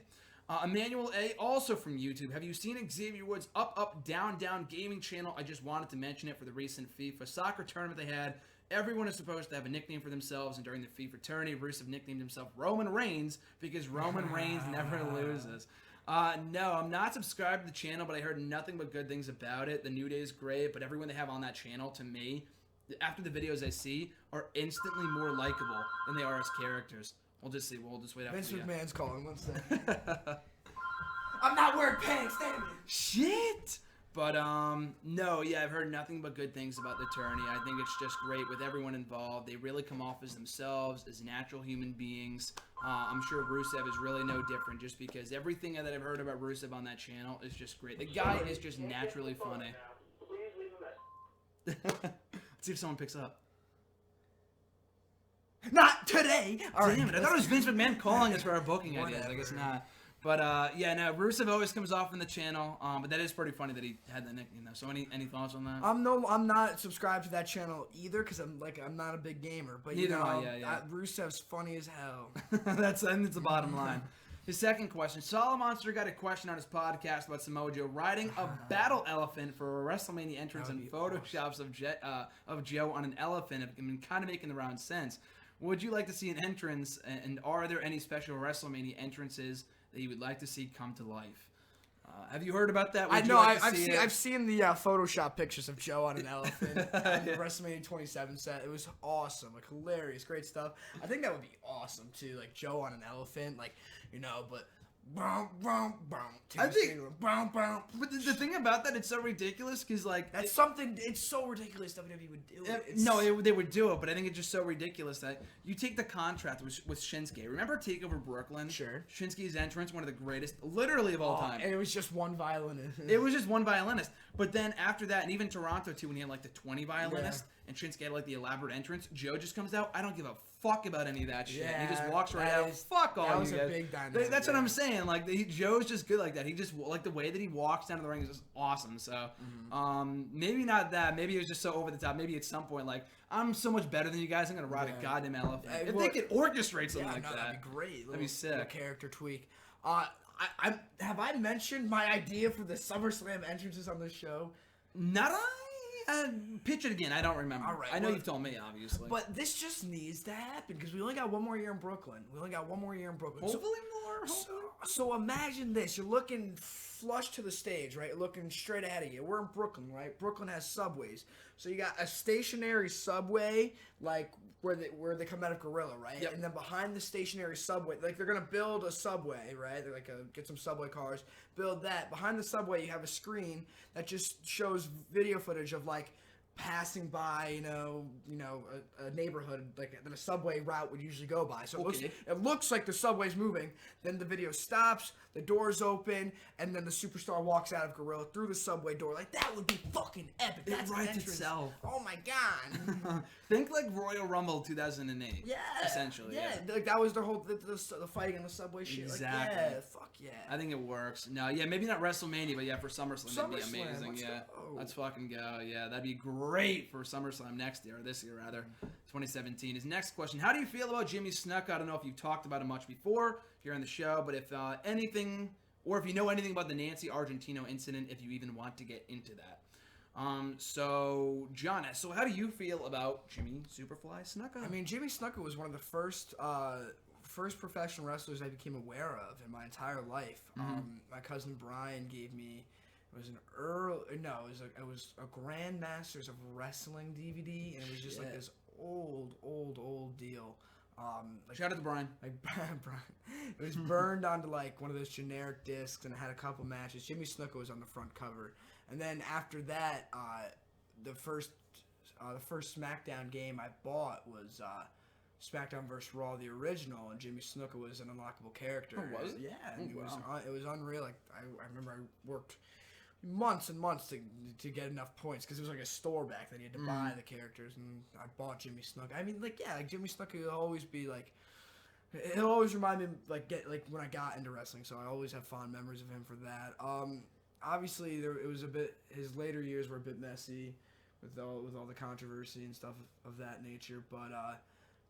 Emmanuel A, also from YouTube. Have you seen Xavier Woods' Up, Down, Down gaming channel? I just wanted to mention it for the recent FIFA soccer tournament they had. Everyone is supposed to have a nickname for themselves, and during the FIFA tourney, Rusev nicknamed himself Roman Reigns because Roman Reigns never loses. No, I'm not subscribed to the channel, but I heard nothing but good things about it. The New Day is great, but everyone they have on that channel, to me, after the videos I see, are instantly more likable than they are as characters. We'll just see. We'll just wait out Vince for you. McMahon's calling. 1 second. I'm not wearing pants, damn it. Shit! But, no, yeah, I've heard nothing but good things about the tourney. I think it's just great with everyone involved. They really come off as themselves, as natural human beings. I'm sure Rusev is really no different just because everything that I've heard about Rusev on that channel is just great. The guy is just naturally funny. Let's see if someone picks up. Not today! Damn it, I thought it was Vince McMahon calling us for our booking ideas. I guess not. But, yeah, no, Rusev always comes off in the channel, but that is pretty funny that he had that nickname, though. So any thoughts on that? I'm not subscribed to that channel either, because I'm not a big gamer. But, Neither am I, yeah. Rusev's funny as hell. That's the bottom line. His second question. Solomonster got a question on his podcast about Samoa Joe riding a battle elephant for a WrestleMania entrance and photoshops of Joe on an elephant have been kind of making the round sense. Would you like to see an entrance, and are there any special WrestleMania entrances that you would like to see come to life? Have you heard about that? I've seen the Photoshop pictures of Joe on an elephant on the WrestleMania 27 set. It was awesome, like hilarious, great stuff. I think that would be awesome too, like Joe on an elephant, like but. I think, but the thing about that, it's so ridiculous because that's something. It's so ridiculous WWE would do it. They would do it, but I think it's just so ridiculous that you take the contrast with Shinsuke. Remember Takeover Brooklyn? Sure. Shinsuke's entrance, one of the greatest, literally of all time. And it was just one violinist. It was just one violinist. But then after that, and even Toronto too, when he had the 20 violinists, and Shinsuke had the elaborate entrance, Joe just comes out. I don't give a fuck about any of that shit. Yeah, and he just walks right out. Fuck all you guys. That was a big dynamic. That's what I'm saying. Joe's just good like that. He just the way that he walks down to the ring is just awesome. So maybe not that. Maybe it was just so over the top. Maybe at some point I'm so much better than you guys. I'm gonna ride a goddamn elephant. If they could orchestrate something like that, that'd be great. That'd be sick. Little character tweak. Have I mentioned my idea for the SummerSlam entrances on this show? Not pitch it again. I don't remember. All right, I know you've told me, obviously. But this just needs to happen because we only got one more year in Brooklyn. Hopefully more. So imagine this. You're looking flush to the stage, right? You're looking straight ahead of you. We're in Brooklyn, right? Brooklyn has subways. So you got a stationary subway, where they come out of Gorilla, right? Yep. And then behind the stationary subway, they're going to build a subway, right? They're get some subway cars, build that. Behind the subway, you have a screen that just shows video footage of passing by, a neighborhood that a subway route would usually go by. So it looks like the subway's moving. Then the video stops, the doors open, and then the superstar walks out of Gorilla through the subway door. That would be fucking epic. That's it writes itself. Oh my god. Think Royal Rumble 2008. Yeah. Essentially. Yeah. That was the whole the fighting in the subway shit. Exactly. Yeah. Fuck yeah. I think it works. No, yeah, maybe not WrestleMania, but for SummerSlam, that'd be amazing. Let's go. Let's fucking go. Yeah, that'd be great for SummerSlam next year, or this year rather, 2017. His next question: how do you feel about Jimmy Snuka? I don't know if you've talked about him much before here on the show, but if anything, or if you know anything about the Nancy Argentino incident, if you even want to get into that. So John, so how do you feel about Jimmy Superfly Snuka? I mean, Jimmy Snuka was one of the first professional wrestlers I became aware of in my entire life. My cousin Brian gave me it was a Grandmasters of Wrestling DVD, and it was just this old deal. Shout out to Brian. Brian. It was burned onto one of those generic discs, and it had a couple matches. Jimmy Snuka was on the front cover, and then after that, the first SmackDown game I bought was SmackDown vs. Raw, the original, and Jimmy Snuka was an unlockable character. Oh, was it? Yeah, it was unreal. I remember I worked months and months to get enough points because it was a store back then. You had to buy the characters, and I bought Jimmy Snuka. I mean, Jimmy Snuka will always be it'll always remind me when I got into wrestling. So I always have fond memories of him for that. Obviously it was a bit, his later years were a bit messy with all the controversy and stuff of that nature, but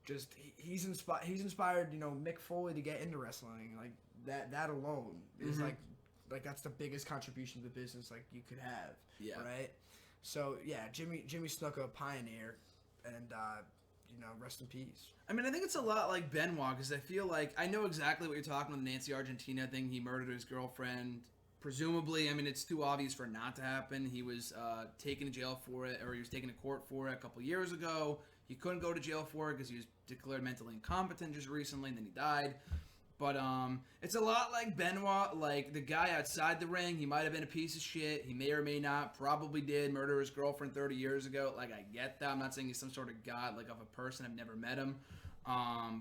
just he's inspired Mick Foley to get into wrestling. That alone is that's the biggest contribution to the business you could have. Yeah. Right. So yeah, Jimmy Snuka, a pioneer, and rest in peace. I mean, I think it's a lot like Benoit, because I feel I know exactly what you're talking about, the Nancy Argentina thing. He murdered his girlfriend. Presumably, I mean, it's too obvious for it not to happen. He was taken to jail for it, or he was taken to court for it a couple years ago. He couldn't go to jail for it because he was declared mentally incompetent just recently, and then he died. But it's a lot like Benoit, the guy outside the ring. He might have been a piece of shit. He may or may not, probably did murder his girlfriend 30 years ago. I get that. I'm not saying he's some sort of god, of a person. I've never met him.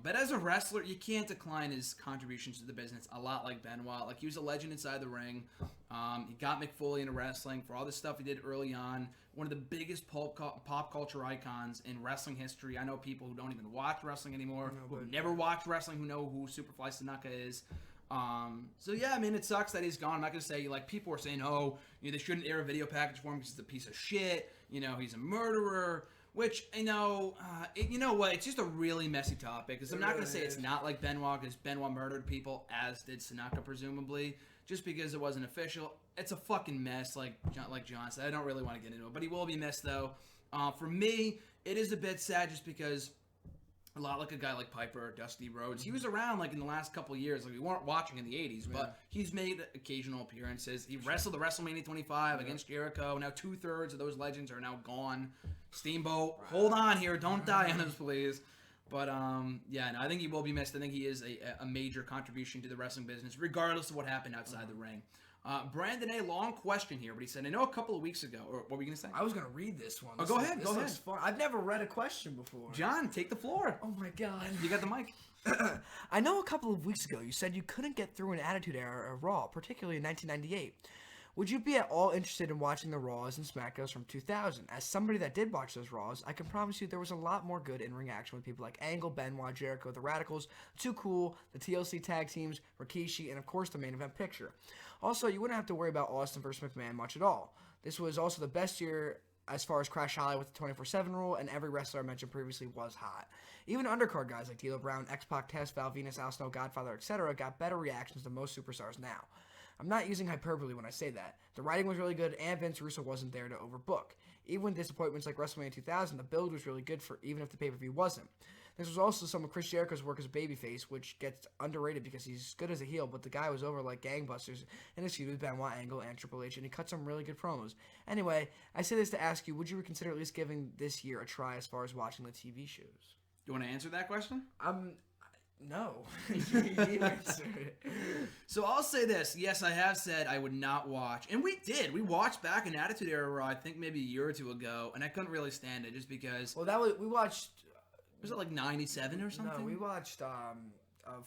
But as a wrestler, you can't decline his contributions to the business, a lot like Benoit. He was a legend inside the ring. He got Mick Foley into wrestling for all the stuff he did early on. One of the biggest pop culture icons in wrestling history. I know people who don't even watch wrestling anymore, who never watched wrestling, who know who Superfly Snuka is. So yeah, I mean, it sucks that he's gone. I'm not going to say, people are saying, they shouldn't air a video package for him because he's a piece of shit. He's a murderer. Which, you know what? It's just a really messy topic. Because I'm not going to say it's not like Benoit, because Benoit murdered people, as did Tanaka, presumably. Just because it wasn't official. It's a fucking mess, like John said. I don't really want to get into it. But he will be missed, though. For me, it is a bit sad just because a lot like a guy like Piper or Dusty Rhodes. He was around like in the last couple of years. Like we weren't watching in the 80s, but he's made occasional appearances. He wrestled at WrestleMania 25 against Jericho. Now 2/3 of those legends are now gone. Steamboat, hold on here. Don't die on us, please. But, I think he will be missed. I think he is a major contribution to the wrestling business, regardless of what happened outside the ring. Brandon A., long question here, but he said, I know a couple of weeks ago, or what were you going to say? I was going to read this one. Go ahead. This looks fun. I've never read a question before. John, take the floor. Oh, my God. You got the mic. I know a couple of weeks ago you said you couldn't get through an Attitude Era of Raw, particularly in 1998. Would you be at all interested in watching the Raws and SmackDowns from 2000? As somebody that did watch those Raws, I can promise you there was a lot more good in-ring action with people like Angle, Benoit, Jericho, The Radicals, Too Cool, the TLC tag teams, Rikishi, and of course the main event picture. Also, you wouldn't have to worry about Austin versus McMahon much at all. This was also the best year as far as Crash Hollywood with the 24/7 rule, and every wrestler I mentioned previously was hot. Even undercard guys like D'Lo Brown, X-Pac, Test, Val Venus, Al Snow, Godfather, etc. got better reactions than most superstars now. I'm not using hyperbole when I say that. The writing was really good, and Vince Russo wasn't there to overbook. Even with disappointments like WrestleMania 2000, the build was really good for even if the pay-per-view wasn't. This was also some of Chris Jericho's work as a babyface, which gets underrated because he's good as a heel, but the guy was over like gangbusters in his feud with Benoit, Angle, and Triple H, and he cut some really good promos. Anyway, I say this to ask you, would you consider at least giving this year a try as far as watching the TV shows? You want to answer that question? No. You answer it. So I'll say this. Yes, I have said I would not watch. And we did. We watched back in Attitude Era Raw, I think maybe a year or two ago, and I couldn't really stand it just because... Well, we watched... Was it like 97 or something? No, we watched a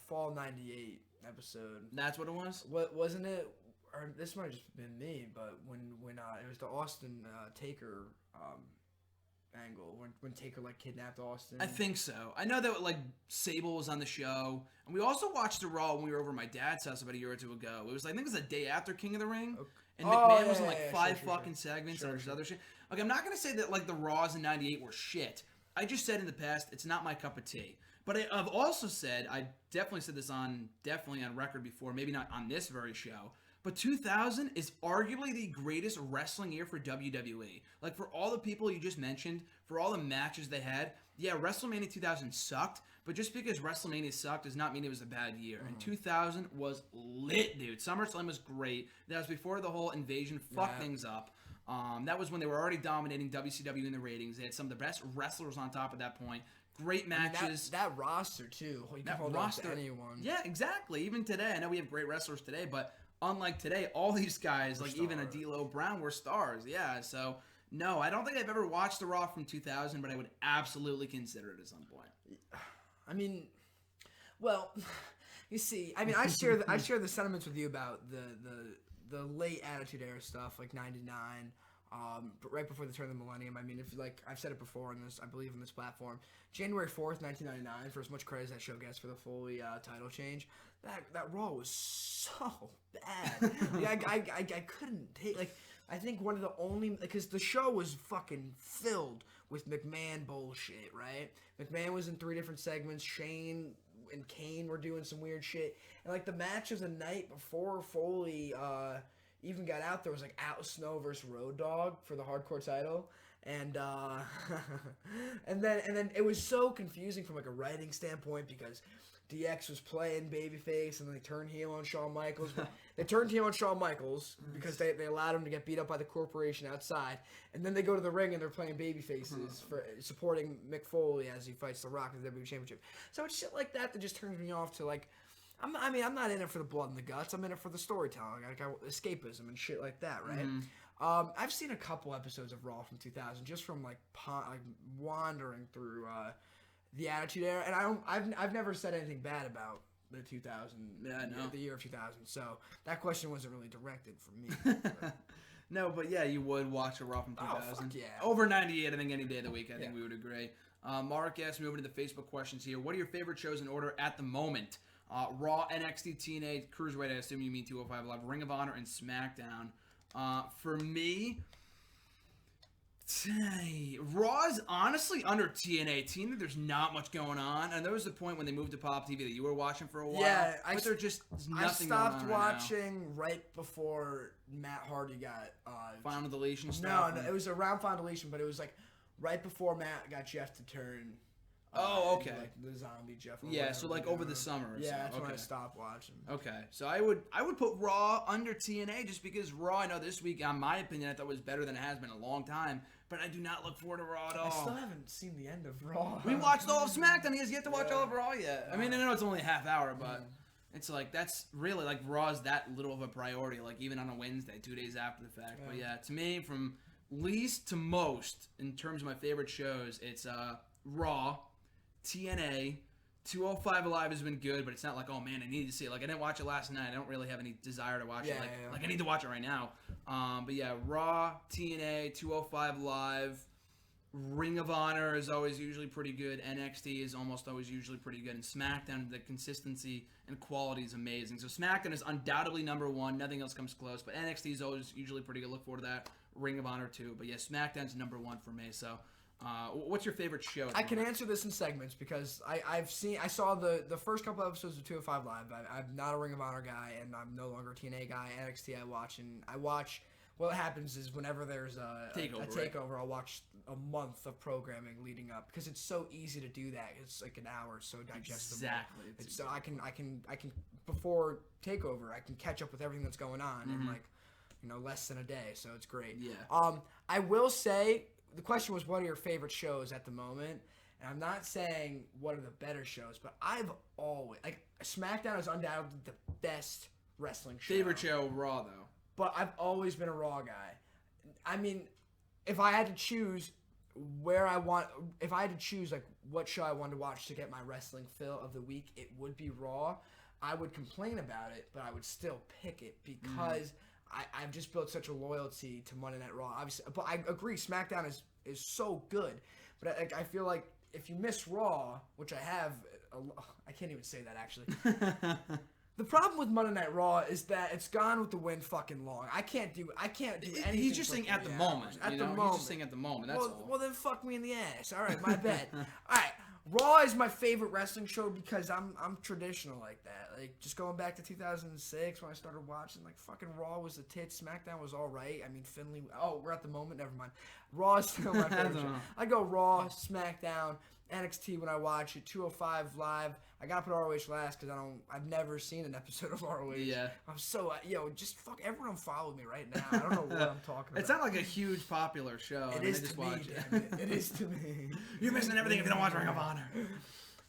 Fall 98 episode. That's what it was? What wasn't it? Or this might have just been me, but when it was the Austin Taker angle when Taker like kidnapped Austin. I think so. I know that like Sable was on the show, and we also watched the Raw when we were over at my dad's house about a year or two ago. It was like I think it was the day after King of the Ring, and McMahon was in like five fucking segments and other shit. Like I'm not gonna say that like the Raws in '98 were shit. I just said in the past it's not my cup of tea. But I've also said I definitely said this on record before, maybe not on this very show. But 2000 is arguably the greatest wrestling year for WWE. Like, for all the people you just mentioned, for all the matches they had, yeah, WrestleMania 2000 sucked, but just because WrestleMania sucked does not mean it was a bad year. And 2000 was lit, dude. SummerSlam was great. That was before the whole invasion fucked things up. That was when they were already dominating WCW in the ratings. They had some of the best wrestlers on top at that point. Great matches. That roster, too. You can hold roster, on to anyone. Yeah, exactly. Even today. I know we have great wrestlers today, but... Unlike today, all these guys, like even a D'Lo Brown, were stars. Yeah, so no, I don't think I've ever watched the Raw from 2000, but I would absolutely consider it at some point. I mean, well, you see, I mean, I share the sentiments with you about the late Attitude Era stuff, like '99, right before the turn of the millennium. I mean, if like I've said it before on this, I believe in this platform, January 4th, 1999, for as much credit as that show gets for the Foley title change. That Raw was so bad. I couldn't take, like, I think one of the only, because the show was fucking filled with McMahon bullshit, right? McMahon was in 3 different segments. Shane and Kane were doing some weird shit. And, like, the match of the night before Foley even got out there was, like, Al Snow versus Road Dogg for the hardcore title. And and then it was so confusing from, like, a writing standpoint because DX was playing babyface, and then they turned heel on Shawn Michaels. They turned heel on Shawn Michaels because they allowed him to get beat up by the corporation outside. And then they go to the ring, and they're playing babyfaces for supporting Mick Foley as he fights The Rock in the WWE Championship. So it's shit like that just turns me off to, like, I'm not in it for the blood and the guts. I'm in it for the storytelling, like escapism and shit like that, right? I've seen a couple episodes of Raw from 2000 just from, like wandering through the Attitude Era, and I've never said anything bad about the 2000, the year of 2000. So that question wasn't really directed for me. No, but yeah, you would watch a Raw from 2000. Oh, fuck yeah. Over 98, I think any day of the week. I think we would agree. Mark asks, moving to the Facebook questions here. What are your favorite shows in order at the moment? Raw, NXT, TNA, Cruiserweight. I assume you mean 205 Live, Ring of Honor, and SmackDown. For me, Raw's honestly under TNA. TNA, there's not much going on, and there was a point when they moved to Pop TV that you were watching for a while. Yeah, but there's just nothing stopped going on watching right before Matt Hardy got Final Deletion No, stuff. it was around Final Deletion, but it was like right before Matt got Jeff to turn. Okay. Like the zombie Jeff. Yeah, so like over the summer. Or yeah, so. that's when Okay. I stopped watching. Okay, so I would put Raw under TNA just because Raw, I know this week, in my opinion, I thought was better than it has been in a long time, but I do not look forward to Raw at all. I still haven't seen the end of Raw. We watched all of SmackDown. He has yet to watch all of Raw yet. I mean, I know it's only a half hour, but it's like that's really like Raw's that little of a priority. Like even on a Wednesday, 2 days after the fact. But yeah, to me, from least to most in terms of my favorite shows, it's Raw, TNA. 205 Alive has been good, but it's not like, oh man, I need to see it. Like I didn't watch it last night. I don't really have any desire to watch it. Like I need to watch it right now. But yeah, Raw, TNA, 205 Live, Ring of Honor is always usually pretty good. NXT is almost always usually pretty good. And SmackDown, the consistency and quality is amazing. So SmackDown is undoubtedly number one. Nothing else comes close. But NXT is always usually pretty good. Look forward to that. Ring of Honor too. But yeah, SmackDown's number one for me. So what's your favorite show? I can answer this in segments because I saw the first couple episodes of 205 Live. I'm not a Ring of Honor guy, and I'm no longer a TNA guy. NXT I watch. What happens is whenever there's a takeover, I'll watch a month of programming leading up because it's so easy to do that. It's like an hour, so digestible. Exactly. So I can before takeover, I can catch up with everything that's going on in like less than a day. So it's great. Yeah. I will say. The question was, what are your favorite shows at the moment? And I'm not saying what are the better shows, but I've always SmackDown is undoubtedly the best wrestling show. Favorite show, Raw though. But I've always been a Raw guy. I mean, if I had to choose like what show I wanted to watch to get my wrestling fill of the week, it would be Raw. I would complain about it, but I would still pick it because. I've just built such a loyalty to Monday Night Raw, obviously. But I agree, SmackDown is so good. But I feel like if you miss Raw, which I have, I can't even say that actually. The problem with Monday Night Raw is that it's gone with the wind fucking long. I can't do anything. He's just saying at the moment. At the moment. He's just saying at the moment. That's all. Well, then fuck me in the ass. All right, my bad. All right. Raw is my favorite wrestling show because I'm traditional like that. Like just going back to 2006 when I started watching, like fucking Raw was the tits. SmackDown was all right. I mean Finley. Oh, we're at the moment. Never mind. Raw is still my favorite show. I go Raw, SmackDown, NXT when I watch it. 205 Live. I gotta put ROH last because I've never seen an episode of ROH. Yeah. I'm so just fuck everyone follow me right now. I don't know what I'm talking about. It's not like a huge popular show. It is to me. Damn it. It is to me. You're missing everything if you don't watch Ring of Honor.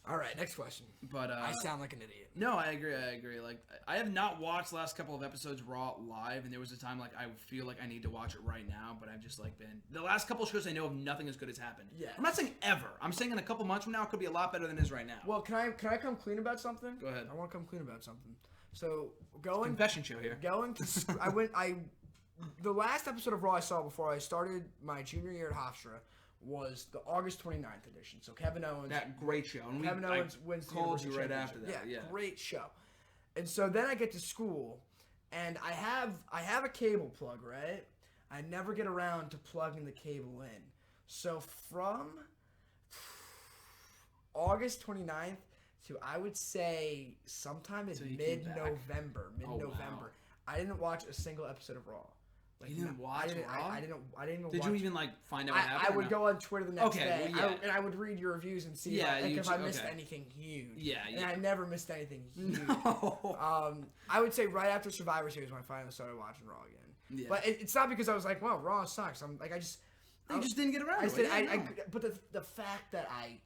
All right, next question. But I sound like an idiot. No, I agree. Like I have not watched the last couple of episodes Raw live, and there was a time like I feel like I need to watch it right now, but I've just like been the last couple of shows I know of nothing as good as happened. Yeah. I'm not saying ever. I'm saying in a couple months from now it could be a lot better than it is right now. Well, can I come clean about something? Go ahead. I want to come clean about something. So confession show here. Going to the last episode of Raw I saw before I started my junior year at Hofstra was the August 29th edition. So Kevin Owens. That great show. And Kevin Owens wins the called you Universal right after that. Yeah, great show. And so then I get to school, and I have a cable plug, right? I never get around to plugging the cable in. So from August 29th to I would say sometime in mid-November. Wow. I didn't watch a single episode of Raw. Like, you didn't watch Raw? I didn't even Did watch. you even like find out what happened? I would go on Twitter the next day, well, yeah. and I would read your reviews and see if I missed anything huge. Yeah, and I never missed anything huge. No. I would say right after Survivor Series when I finally started watching Raw again. Yeah. But it's not because I was like, well, Raw sucks. I'm like, you just didn't get around to it. But the fact that I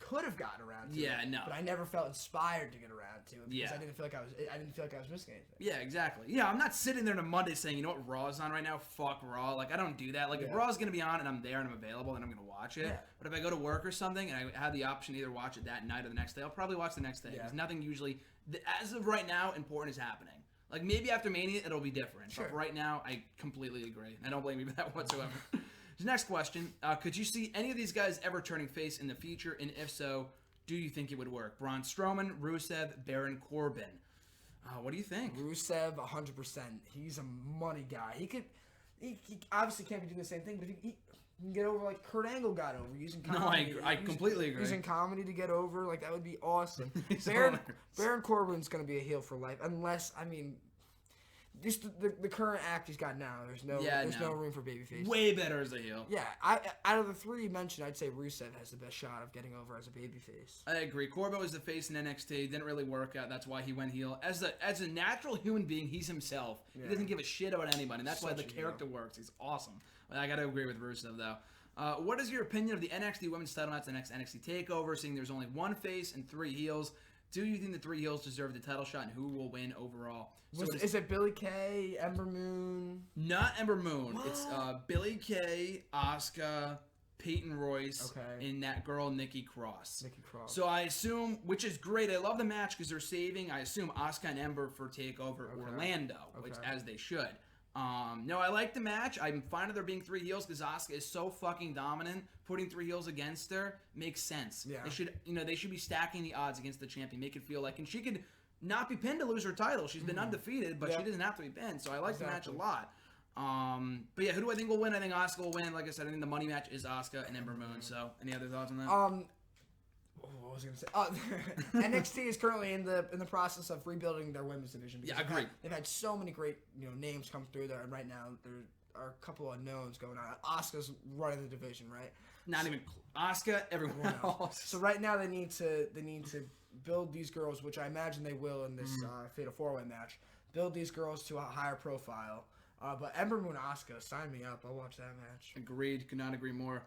could have gotten around to it. But I never felt inspired to get around to it because Yeah. I didn't feel like I was missing anything. Yeah, exactly. Yeah, I'm not sitting there on a Monday saying, you know what, Raw's on right now? Fuck Raw. Like, I don't do that. Like, if Raw's going to be on and I'm there and I'm available, then I'm going to watch it. Yeah. But if I go to work or something and I have the option to either watch it that night or the next day, I'll probably watch the next day. Because nothing usually, as of right now, important is happening. Like, maybe after Mania, it'll be different. Sure. But right now, I completely agree. I don't blame you for that whatsoever. Next question. Could you see any of these guys ever turning face in the future? And if so, do you think it would work? Braun Strowman, Rusev, Baron Corbin. What do you think? Rusev, 100%. He's a money guy. He obviously can't be doing the same thing, but You can get over like Kurt Angle got over using No, comedy. I completely agree. Using comedy to get over, like that would be awesome. He's Baron Corbin's gonna be a heel for life, unless just the current act he's got now. There's no room for babyface. Way better as a heel. Yeah, out of the three you mentioned, I'd say Rusev has the best shot of getting over as a babyface. I agree. Corbin was the face in NXT. Didn't really work out. That's why he went heel. As a natural human being, he's himself. Yeah. He doesn't give a shit about anybody. And that's why the character works. He's awesome. I got to agree with Rusev, though. What is your opinion of the NXT Women's title match, the next NXT TakeOver, seeing there's only one face and 3 heels? Do you think the 3 heels deserve the title shot, and who will win overall? So is it Billie Kay, Ember Moon? Not Ember Moon. What? It's Billie Kay, Asuka, Peyton Royce, and that girl Nikki Cross. So I assume, which is great. I love the match because they're saving, I assume, Asuka and Ember for TakeOver Orlando, which as they should. No, I like the match. I'm fine with there being 3 heels because Asuka is so fucking dominant. Putting 3 heels against her makes sense. Yeah. They should be stacking the odds against the champion. Make it feel like, and she could not be pinned to lose her title. She's been undefeated, but she doesn't have to be pinned. So I like the match a lot. But yeah, who do I think will win? I think Asuka will win. Like I said, I think the money match is Asuka and Ember Moon. So any other thoughts on that? What was I gonna say? NXT is currently in the process of rebuilding their women's division. Yeah, I agree. They've had so many great names come through there, and right now there are a couple of unknowns going on. Asuka's running the division, right? Not even Asuka, everyone else. So right now they need to build these girls, which I imagine they will in this Fatal 4-Way match. Build these girls to a higher profile. But Ember Moon Asuka, sign me up. I'll watch that match. Agreed. Could not agree more.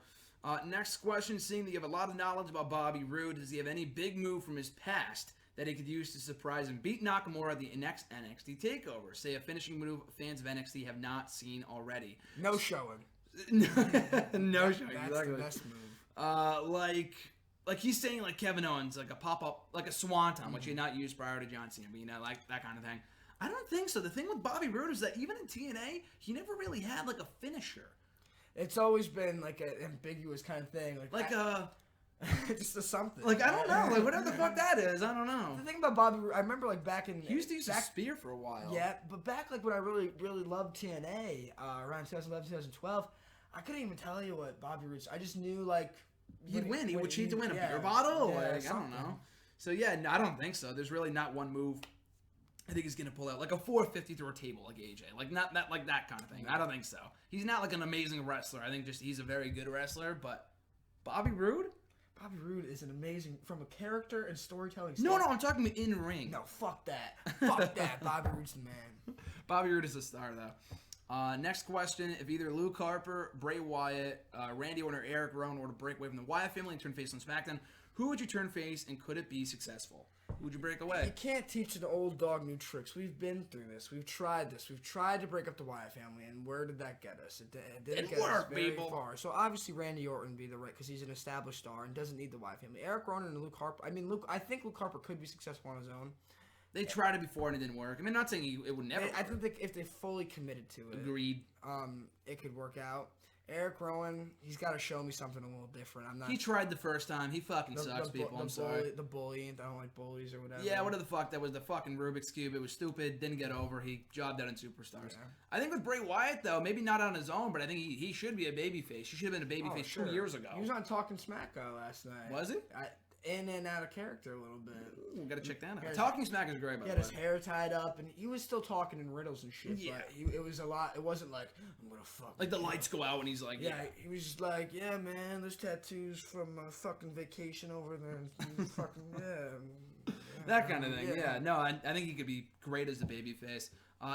Next question, seeing that you have a lot of knowledge about Bobby Roode, does he have any big move from his past that he could use to surprise and beat Nakamura at the next NXT TakeOver? Say a finishing move fans of NXT have not seen already. No showing. No showing. That's exactly. The best move. Like he's saying like Kevin Owens, like a pop-up, like a swanton, which he had not used prior to John Cena, but like that kind of thing. I don't think so. The thing with Bobby Roode is that even in TNA, he never really had like a finisher. It's always been like an ambiguous kind of thing. Just a something. Like, I don't know. Like, whatever the fuck that is. I don't know. The thing about Bobby Roode, I remember like back in... He used to use a spear for a while. Yeah, but back like when I really, really loved TNA, around 2011, 2012, I couldn't even tell you what Bobby Roode... I just knew like... He'd win. He would cheat to win a beer bottle. I don't know. So yeah, no, I don't think so. There's really not one move I think he's going to pull out like a 450 through a table like AJ. Like not that like that kind of thing. I don't think so. He's not like an amazing wrestler. I think just he's a very good wrestler, but Bobby Roode? Bobby Roode is an amazing from a character and storytelling No, I'm talking about in ring. No, fuck that. Fuck that. Bobby Roode's the man. Bobby Roode is a star though. Next question, if either Luke Harper, Bray Wyatt, Randy Orton, or Eric Rowan were to break away from the Wyatt family and turn face on SmackDown, who would you turn face and could it be successful? Who would you break away? You can't teach an old dog new tricks. We've been through this. We've tried this. We've tried to break up the Wyatt family, and where did that get us? It didn't get us very far. So obviously Randy Orton would be the right because he's an established star and doesn't need the Wyatt family. Eric Rowan and Luke Harper. I think Luke Harper could be successful on his own. They tried it before and it didn't work. I mean, not saying it would never work. I think if they fully committed to it, agreed. It could work out. Eric Rowan, he's got to show me something a little different. He tried the first time. He fucking sucks, people. I'm sorry. The bully, I don't like bullies or whatever. Yeah, whatever the fuck. That was the fucking Rubik's Cube. It was stupid. Didn't get over. He jobbed out in Superstars. Yeah. I think with Bray Wyatt, though, maybe not on his own, but I think he should be a babyface. He should have been a babyface 2 years ago. He was on Talking Smack last night. Was he? In and out of character a little bit. Ooh, gotta check that out. Talking Smack is great, by the way. He had his hair tied up, and he was still talking in riddles and shit. Yeah. But it was a lot. It wasn't like, I'm gonna fuck. Like the lights go out, and he's like, yeah. He was just like, yeah, man, there's tattoos from a fucking vacation over there. And fucking, yeah. That kind of thing, yeah. No, I think he could be great as a babyface.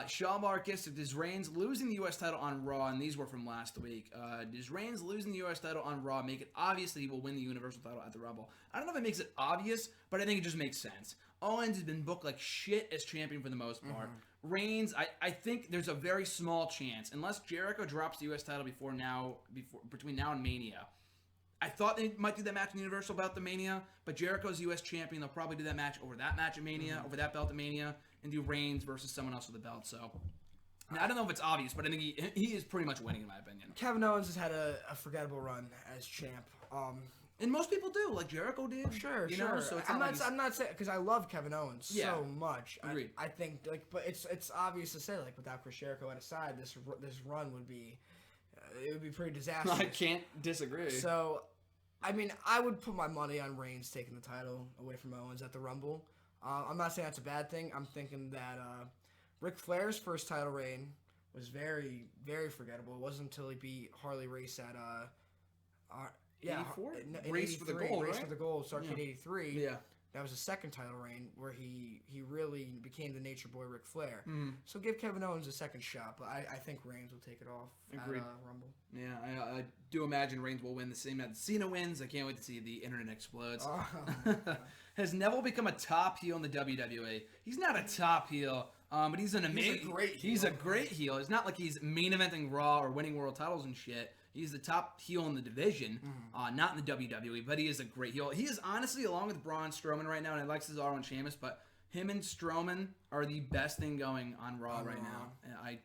Shaw Marcus, does Reigns losing the U.S. title on Raw, and these were from last week, does Reigns losing the U.S. title on Raw make it obvious that he will win the Universal title at the Rumble? I don't know if it makes it obvious, but I think it just makes sense. Owens has been booked like shit as champion for the most part. Reigns, I think there's a very small chance, unless Jericho drops the U.S. title between now and Mania. I thought they might do that match in Universal belt at Mania, but Jericho's U.S. champion. They'll probably do that match over that match at Mania, over that belt at Mania, and do Reigns versus someone else with the belt. So, now, I don't know if it's obvious, but I think he is pretty much winning, in my opinion. Kevin Owens has had a forgettable run as champ. And most people do, like Jericho did. Sure. So I'm not saying, because I love Kevin Owens so much. Agreed. I think, but it's obvious to say, without Chris Jericho at his side, this run would be It would be pretty disastrous. I can't disagree. So, I mean, I would put my money on Reigns taking the title away from Owens at the Rumble. I'm not saying that's a bad thing. I'm thinking that Ric Flair's first title reign was very, very forgettable. It wasn't until he beat Harley Race at 84? In Race for the 83, gold, Race right? for the Gold, Starrcade 83. Yeah. That was his second title reign where he really became the Nature Boy Ric Flair. Mm. So give Kevin Owens a second shot, but I think Reigns will take it off Agreed. at Rumble. Yeah, I do imagine Reigns will win the same night that Cena wins. I can't wait to see the internet explodes. Oh. Has Neville become a top heel in the WWE? He's not a top heel, but he's an amazing. He's a great heel. It's not like he's main eventing Raw or winning world titles and shit. He's the top heel in the division, not in the WWE, but he is a great heel. He is honestly, along with Braun Strowman right now, and I like Cesaro and Sheamus, but him and Strowman are the best thing going on Raw right now. And I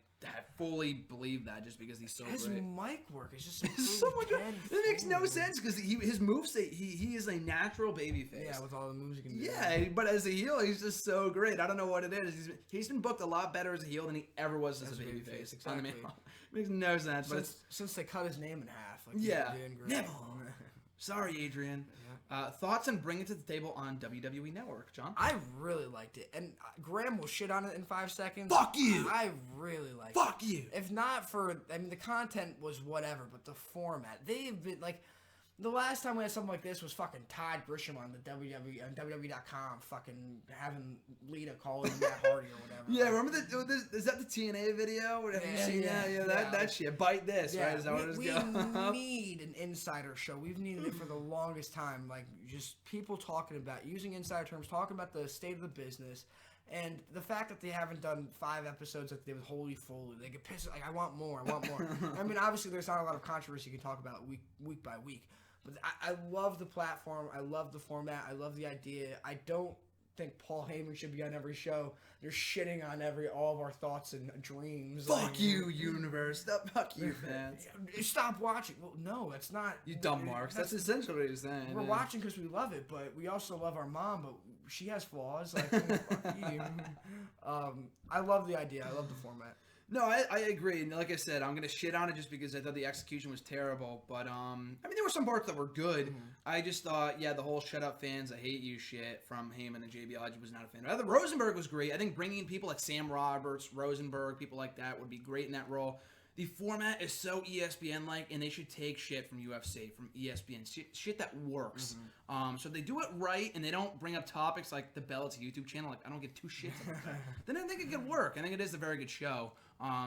fully believe that just because he's so His great. mic work is just So much. It makes no sense because his moveset, he is a natural babyface. Yeah, with all the moves he can do. Yeah, but as a heel, he's just so great. I don't know what it is. He's been booked a lot better as a heel than he ever was as a babyface. Exactly. Makes no sense. But Since they cut his name in half. Like yeah, great. Neville. Sorry, Adrian. Thoughts on bringing it to the table on WWE Network, John? I really liked it, and Graham will shit on it in 5 seconds. Fuck you! I really liked it. Fuck you! If not for, I mean, the content was whatever, but the format, they've been like. The last time we had something like this was fucking Todd Grisham on the WWE.com fucking having Lita call him Matt Hardy or whatever. Yeah, remember is that the TNA video? Have you seen that? Yeah, that shit. Bite this, right? Is that what it was going? We need an insider show. We've needed it for the longest time. Like, just people talking about, using insider terms, talking about the state of the business. And the fact that they haven't done 5 episodes like they did with Holy Foley, they get pissed. Like, I want more. I mean, obviously, there's not a lot of controversy you can talk about week by week. But I love the platform. I love the format. I love the idea. I don't think Paul Heyman should be on every show. They're shitting on all of our thoughts and dreams. Fuck you, universe. Fuck you, fans. Stop watching. Well, no, that's not. You dumb marks. That's essentially what he's saying. We're watching because we love it, but we also love our mom, but she has flaws. Like, fuck you. I love the idea. I love the format. No, I agree. And like I said, I'm going to shit on it just because I thought the execution was terrible. But, I mean, there were some parts that were good. Mm-hmm. I just thought, the whole shut up fans, I hate you shit from Heyman and JBL, I was not a fan. I thought Rosenberg was great. I think bringing people like Sam Roberts, Rosenberg, people like that would be great in that role. The format is so ESPN-like, and they should take shit from UFC, from ESPN, shit that works. Mm-hmm. So they do it right, and they don't bring up topics like the Bella's YouTube channel. Like, I don't give 2 shits about that. Then I think it could work. I think it is a very good show.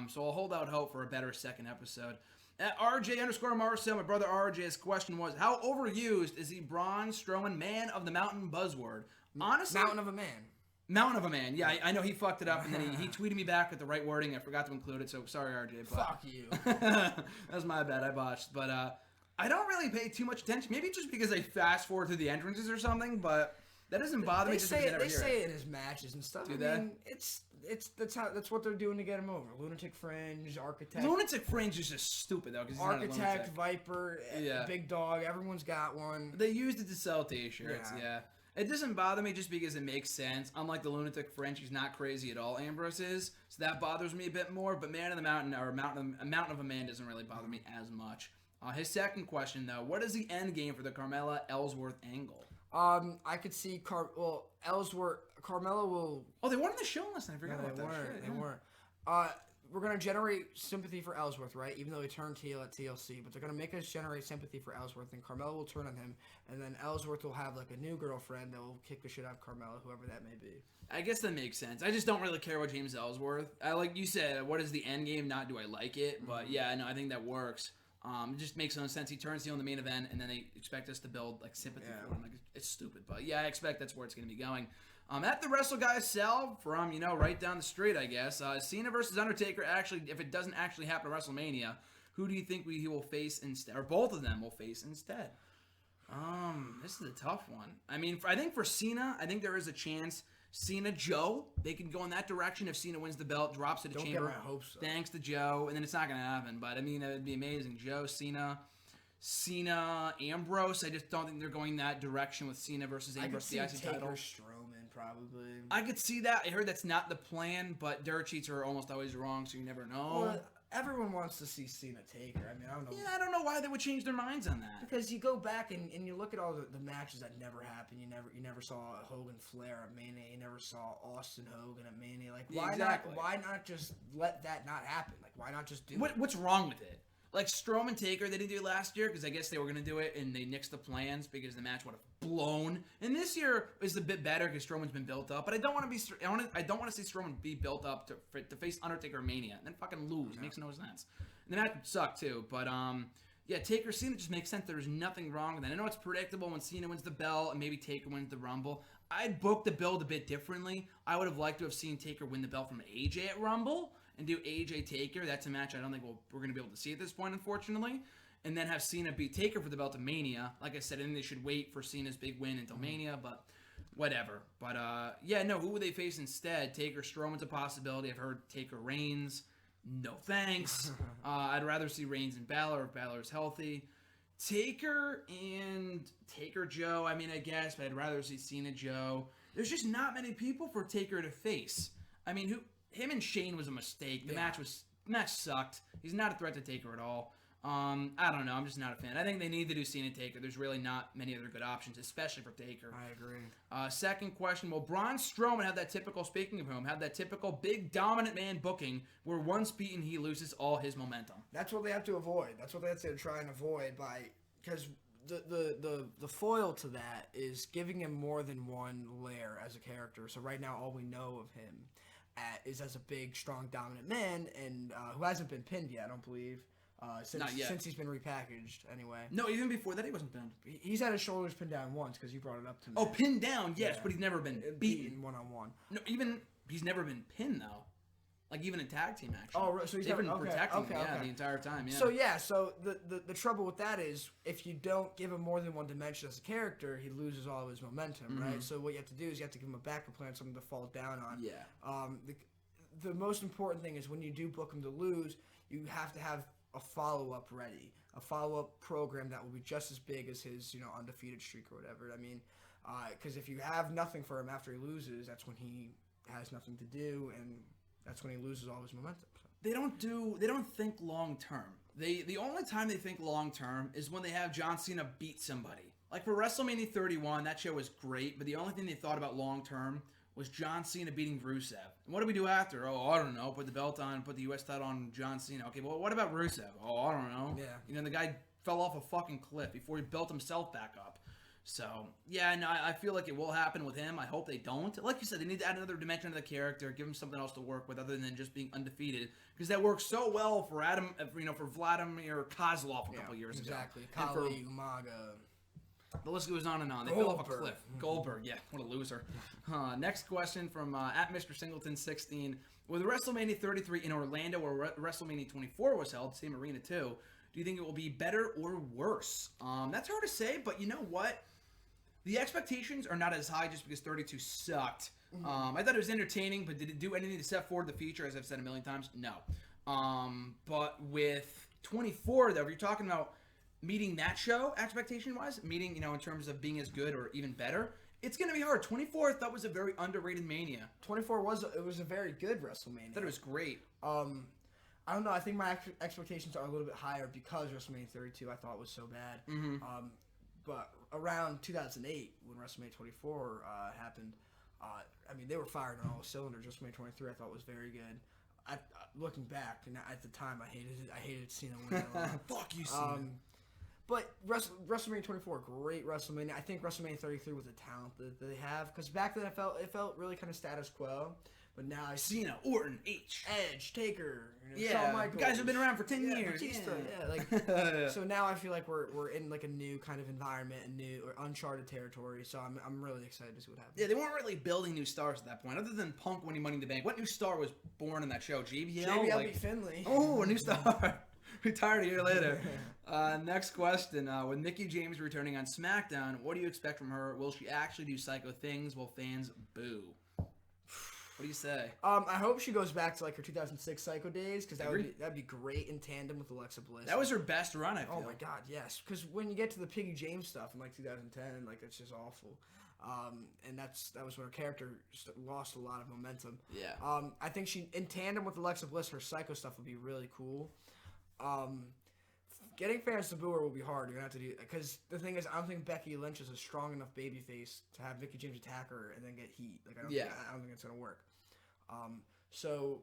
So I'll hold out hope for a better second episode. At RJ_Marcel, my brother RJ's question was, how overused is the Braun Strowman Man of the Mountain buzzword? Honestly, Mountain of a Man. Mountain of a Man. Yeah, I know he fucked it up, and then he tweeted me back with the right wording. I forgot to include it, so sorry, RJ. But fuck you. That was my bad. I botched. But I don't really pay too much attention. Maybe just because I fast forward through the entrances or something, but that doesn't bother me. They say it in his matches and stuff. Do I mean, that's what they're doing to get him over. Lunatic Fringe, Architect. Lunatic Fringe is just stupid though. Cause Architect, Viper, Big Dog. Everyone's got one. They used it to sell T-shirts. Yeah. It doesn't bother me just because it makes sense. Unlike the Lunatic Fringe, he's not crazy at all. Ambrose is, so that bothers me a bit more. But Man of the Mountain or Mountain of a Man doesn't really bother me as much. His second question though, what is the end game for the Carmella Ellsworth angle? I could see Ellsworth. Carmella will. Oh, they weren't on the show last night. I forgot about that shit. They weren't. We're gonna generate sympathy for Ellsworth, right? Even though he turned heel at TLC, but they're gonna make us generate sympathy for Ellsworth, and Carmella will turn on him, and then Ellsworth will have like a new girlfriend that will kick the shit out of Carmella, whoever that may be. I guess that makes sense. I just don't really care about James Ellsworth. Like you said, what is the end game? Not do I like it, but yeah, no, I think that works. It just makes no sense. He turns heel in the main event, and then they expect us to build like sympathy for him. Like, it's stupid, but yeah, I expect that's where it's going to be going. At the Wrestle Guys cell from right down the street, I guess. Cena versus Undertaker. Actually, if it doesn't actually happen at WrestleMania, who do you think he will face instead, or both of them will face instead? This is a tough one. I mean, I think for Cena, I think there is a chance. Cena, Joe, they can go in that direction if Cena wins the belt, drops it to Chamber. Don't get my hopes up. Thanks to Joe, and then it's not going to happen. But, I mean, it would be amazing. Joe, Cena, Ambrose. I just don't think they're going that direction with Cena versus Ambrose, the IC title. Strowman, probably. I could see that. I heard that's not the plan, but dirt sheets are almost always wrong, so you never know. Well, everyone wants to see Cena Taker. I mean, I don't know. Yeah, I don't know why they would change their minds on that. Because you go back and you look at all the matches that never happened. You never saw Hogan Flair at Mania. You never saw Austin Hogan at Mania. Like, why exactly. not? Why not just let that not happen? Like, why not just do it? What's wrong with it? Like Strowman Taker, they didn't do it last year because I guess they were gonna do it and they nixed the plans because the match would have blown. And this year is a bit better because Strowman's been built up. But I don't want to be. I don't want to see Strowman be built up to face Undertaker Mania and then fucking lose. It makes no sense. And that sucked too. But yeah, Taker Cena just makes sense. There's nothing wrong with that. I know it's predictable when Cena wins the belt and maybe Taker wins the Rumble. I'd booked the build a bit differently. I would have liked to have seen Taker win the belt from AJ at Rumble and do AJ Taker. That's a match I don't think we're going to be able to see at this point, unfortunately. And then have Cena beat Taker for the belt of Mania. Like I said, I think they should wait for Cena's big win until Mania, but whatever. But yeah, no, who would they face instead? Taker Strowman's a possibility. I've heard Taker Reigns. No thanks. I'd rather see Reigns and Balor if Balor's healthy. Taker and Taker Joe, I mean, I guess, but I'd rather see Cena Joe. There's just not many people for Taker to face. I mean, him and Shane was a mistake. The match sucked. He's not a threat to Taker at all. I don't know. I'm just not a fan. I think they need to do Cena Taker. There's really not many other good options, especially for Taker. I agree. Second question, will Braun Strowman have that typical, speaking of whom, have that typical big dominant man booking where once beaten he loses all his momentum? That's what they have to avoid. That's what they have to try and avoid because the foil to that is giving him more than one layer as a character. So right now all we know of him is as a big, strong, dominant man and who hasn't been pinned yet, I don't believe. Since he's been repackaged, anyway. No, even before that, he wasn't pinned. He's had his shoulders pinned down once because you brought it up to me. Oh, pinned down, yes, yeah. But he's never been beaten one-on-one. No, he's never been pinned though. Like even in tag team action. Oh, so he's been protecting him, the entire time. Yeah. So the trouble with that is if you don't give him more than one dimension as a character, he loses all of his momentum, right? So what you have to do is you have to give him a backup plan, something to fall down on. Yeah. The most important thing is when you do book him to lose, you have to have a follow-up ready, a follow-up program that will be just as big as his, undefeated streak or whatever. I mean, because if you have nothing for him after he loses, that's when he has nothing to do, and that's when he loses all his momentum. So. They don't think long-term. The only time they think long-term is when they have John Cena beat somebody. Like for WrestleMania 31, that show was great, but the only thing they thought about long-term was John Cena beating Rusev. And what do we do after? Oh, I don't know. Put the belt on, put the U.S. title on John Cena. Okay, well, what about Rusev? Oh, I don't know. Yeah. The guy fell off a fucking cliff before he built himself back up. So, yeah, no, I feel like it will happen with him. I hope they don't. Like you said, they need to add another dimension to the character, give him something else to work with other than just being undefeated. Because that worked so well for for Vladimir Kozlov a couple years ago. Exactly. Kali, Umaga. The list goes on and on. They fell off a cliff. Goldberg, yeah, what a loser. Next question from at Mr. Singleton16. With WrestleMania 33 in Orlando where WrestleMania 24 was held, same arena too, do you think it will be better or worse? That's hard to say, but you know what? The expectations are not as high just because 32 sucked. I thought it was entertaining, but did it do anything to step forward the future, as I've said a million times? No. But with 24, though, if you're talking about meeting that show expectation-wise, meeting, in terms of being as good or even better, it's going to be hard. 24 I thought was a very underrated Mania. 24 was a very good WrestleMania. I thought it was great. I don't know. I think my expectations are a little bit higher because WrestleMania 32 I thought was so bad. But around 2008 when WrestleMania 24 happened, they were firing on all cylinders. WrestleMania 23 I thought was very good. Looking back, and at the time I hated Cena winning. Fuck you, Cena. But WrestleMania 24, great WrestleMania. I think WrestleMania 33 with the talent that they have, because back then it felt really kind of status quo. But now I see Cena, Orton, Edge, Taker, Shawn Michaels. Guys have been around for 10 years. Batista, so now I feel like we're in like a new kind of environment, a new or uncharted territory. So I'm really excited to see what happens. Yeah, they weren't really building new stars at that point, other than Punk winning Money in the Bank. What new star was born in that show? JBL? JBL beat Finlay. Oh, a new star. Retired a year later. Next question. With Mickie James returning on SmackDown, what do you expect from her? Will she actually do psycho things? Will fans boo? What do you say? I hope she goes back to like her 2006 Psycho days, because that'd be great in tandem with Alexa Bliss. That was her best run, I feel. Oh my god, yes. Because when you get to the Piggy James stuff in like 2010, like it's just awful. And that was when her character lost a lot of momentum. Yeah. I think she, in tandem with Alexa Bliss, her psycho stuff would be really cool. Getting fans to boo her will be hard. You're gonna have to do, because the thing is, I don't think Becky Lynch is a strong enough babyface to have Mickie James attack her and then get heat. Like I don't think it's gonna work. So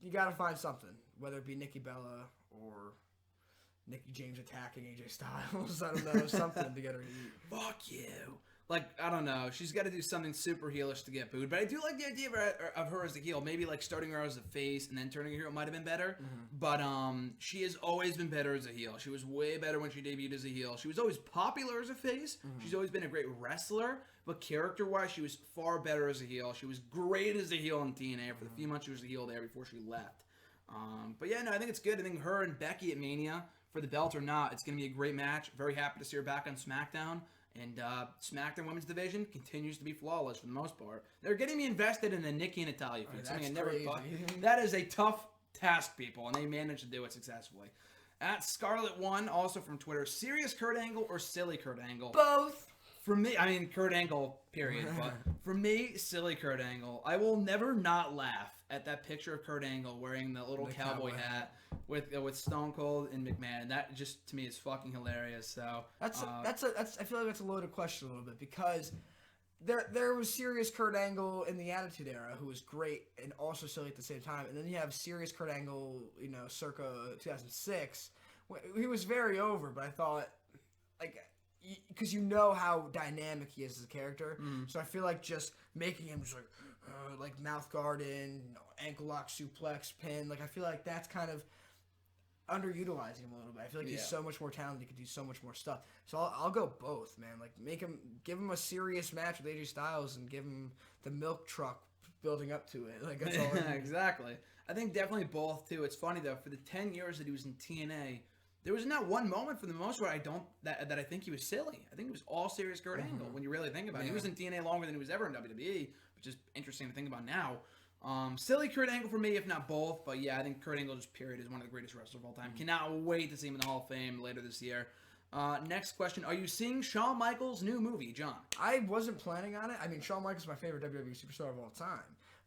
you gotta find something, whether it be Nikki Bella or Mickie James attacking AJ Styles. I don't know, something to get her heat. Fuck you. Like, I don't know. She's got to do something super heelish to get booed. But I do like the idea of her as a heel. Maybe, like, starting her as a face and then turning her heel might have been better. Mm-hmm. But she has always been better as a heel. She was way better when she debuted as a heel. She was always popular as a face. Mm-hmm. She's always been a great wrestler. But character-wise, she was far better as a heel. She was great as a heel in TNA for the few months she was a heel there before she left. But, yeah, no, I think it's good. I think her and Becky at Mania, for the belt or not, it's going to be a great match. Very happy to see her back on SmackDown. And SmackDown Women's Division continues to be flawless for the most part. They're getting me invested in the Nikki and Natalya feud. Something I never thought. That is a tough task, people, and they managed to do it successfully. At Scarlet1, also from Twitter, serious Kurt Angle or silly Kurt Angle? Both. For me, I mean, Kurt Angle, period. But for me, silly Kurt Angle. I will never not laugh at that picture of Kurt Angle wearing the little cowboy hat with Stone Cold and McMahon. That just, to me, is fucking hilarious. So that's I feel like that's a loaded question a little bit, because there was serious Kurt Angle in the Attitude Era, who was great and also silly at the same time, and then you have serious Kurt Angle, circa 2006. He was very over, but I thought, like, because you know how dynamic he is as a character, so I feel like just making him just like mouth guard in, ankle lock, suplex, pin, like I feel like that's kind of underutilizing him a little bit. I feel like he's so much more talented. He could do so much more stuff. So I'll go both, man. Like give him a serious match with AJ Styles and give him the milk truck building up to it. Like that's all. Exactly. I think definitely both too. It's funny though. For the 10 years that he was in TNA, there was not one moment for the most part that I think he was silly. I think it was all serious Kurt Angle when you really think about it. He was in TNA longer than he was ever in WWE, which is interesting to think about now. Silly Kurt Angle for me, if not both. But yeah, I think Kurt Angle just period is one of the greatest wrestlers of all time. Cannot wait to see him in the Hall of Fame later this year. Next question. Are you seeing Shawn Michaels' new movie, John? I wasn't planning on it. I mean, Shawn Michaels is my favorite WWE superstar of all time.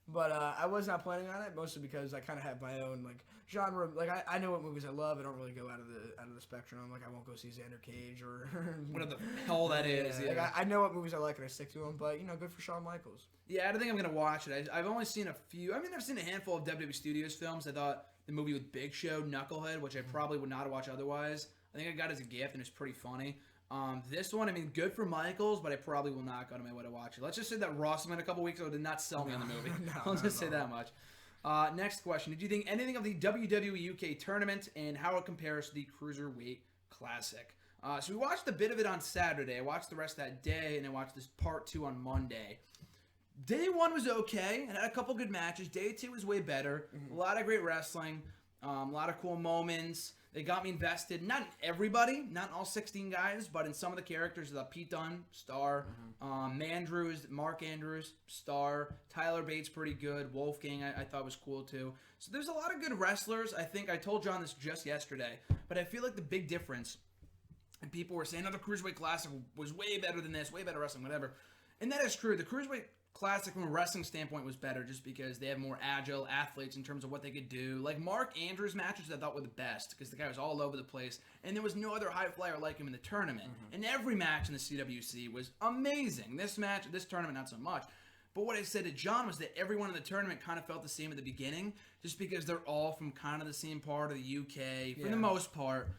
But I was not planning on it, mostly because I kind of have my own genre. Like I know what movies I love. I don't really go out of the spectrum. Like I won't go see Xander Cage or whatever the hell that is. Yeah. Like I know what movies I like and I stick to them. But good for Shawn Michaels. Yeah, I don't think I'm gonna watch it. I've only seen a few. I mean, I've seen a handful of WWE Studios films. I thought the movie with Big Show, Knucklehead, which I probably would not watch otherwise. I think I got as a gift and it's pretty funny. This one, I mean, good for Michaels, but I probably will not go to my way to watch it. Let's just say that Rossman a couple weeks ago did not sell me on the movie. I'll just say that much. Next question. Did you think anything of the WWE UK tournament and how it compares to the Cruiserweight Classic? So we watched a bit of it on Saturday. I watched the rest of that day, and I watched this part 2 on Monday. Day 1 was okay, and had a couple good matches. Day 2 was way better. A lot of great wrestling. A lot of cool moments. They got me invested. Not in everybody, not in all 16 guys, but in some of the characters. Pete Dunne, star. Mark Andrews, star. Tyler Bates, pretty good. Wolfgang, I thought was cool too. So there's a lot of good wrestlers. I think I told John this just yesterday, but I feel like the big difference, and people were saying, the Cruiserweight Classic was way better than this, way better wrestling, whatever. And that is true. The Cruiserweight Classic from a wrestling standpoint was better just because they have more agile athletes in terms of what they could do. Like Mark Andrews matches I thought were the best because the guy was all over the place and there was no other high flyer like him in the tournament. And every match in the CWC was amazing. This tournament not so much. But what I said to John was that everyone in the tournament kind of felt the same at the beginning just because they're all from kind of the same part of the UK for the most part.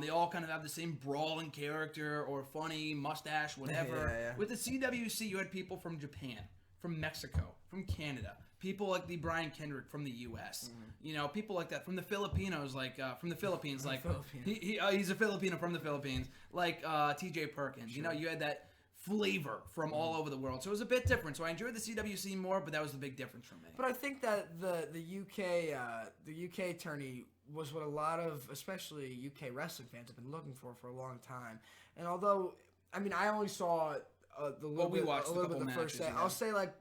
They all kind of have the same brawling character or funny mustache, whatever. With the CWC, you had people from Japan, from Mexico, from Canada, people like the Brian Kendrick from the U.S. People like that from the Filipinos, from the Philippines, he's a Filipino from the Philippines, like T.J. Perkins. Sure. You had that flavor from all over the world, so it was a bit different. So I enjoyed the CWC more, but that was the big difference for me. But I think that the UK tourney was what a lot of, especially UK wrestling fans, have been looking for a long time. And although, I mean, I only saw we watched a little bit the first day. I'll say like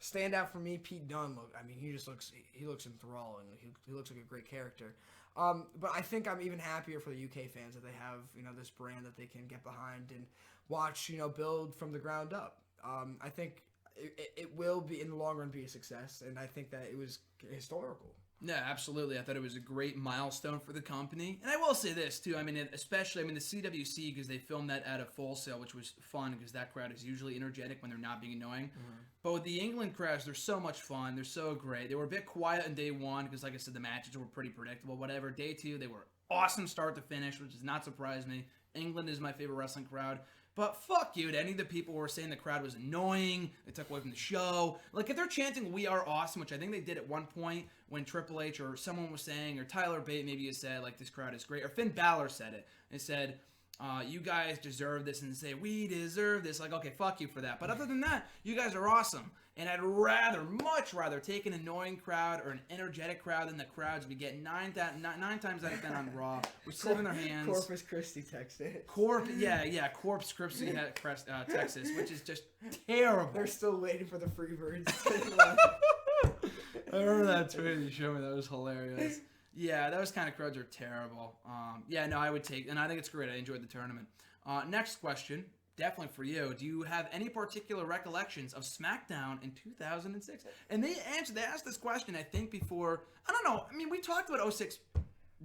Standout for me, Pete Dunne. He just looks enthralling. He looks like a great character. But I think I'm even happier for the UK fans that they have this brand that they can get behind and watch build from the ground up. I think it will be in the long run be a success, and I think that it was historical. Yeah, absolutely. I thought it was a great milestone for the company. And I will say this, too. Especially the CWC, because they filmed that at a Full Sail, which was fun because that crowd is usually energetic when they're not being annoying. Mm-hmm. But with the England crowds, they're so much fun. They're so great. They were a bit quiet on day one because, like I said, the matches were pretty predictable, whatever. Day two, they were awesome start to finish, which does not surprise me. England is my favorite wrestling crowd. But fuck you to any of the people who were saying the crowd was annoying, it took away from the show. Like, if they're chanting, "We are awesome," which I think they did at one point when Triple H or someone was saying, or Tyler Bate maybe you said, like, this crowd is great. Or Finn Balor said it. It said, you guys deserve this, and say, "We deserve this." Like, okay, fuck you for that. But other than that, you guys are awesome. And I'd much rather take an annoying crowd or an energetic crowd than the crowds we get nine times out of 10 on Raw. We're sitting in their hands. Corpus Christi, Texas. Corpus Christi, Texas, which is just terrible. They're still waiting for the Freebirds. I remember that tweet you showed me. That was hilarious. Yeah, those kind of crowds are terrible. I would take, and I think it's great. I enjoyed the tournament. Next question. Definitely for you. Do you have any particular recollections of SmackDown in 2006? And they asked this question, I think, before. I don't know. We talked about 06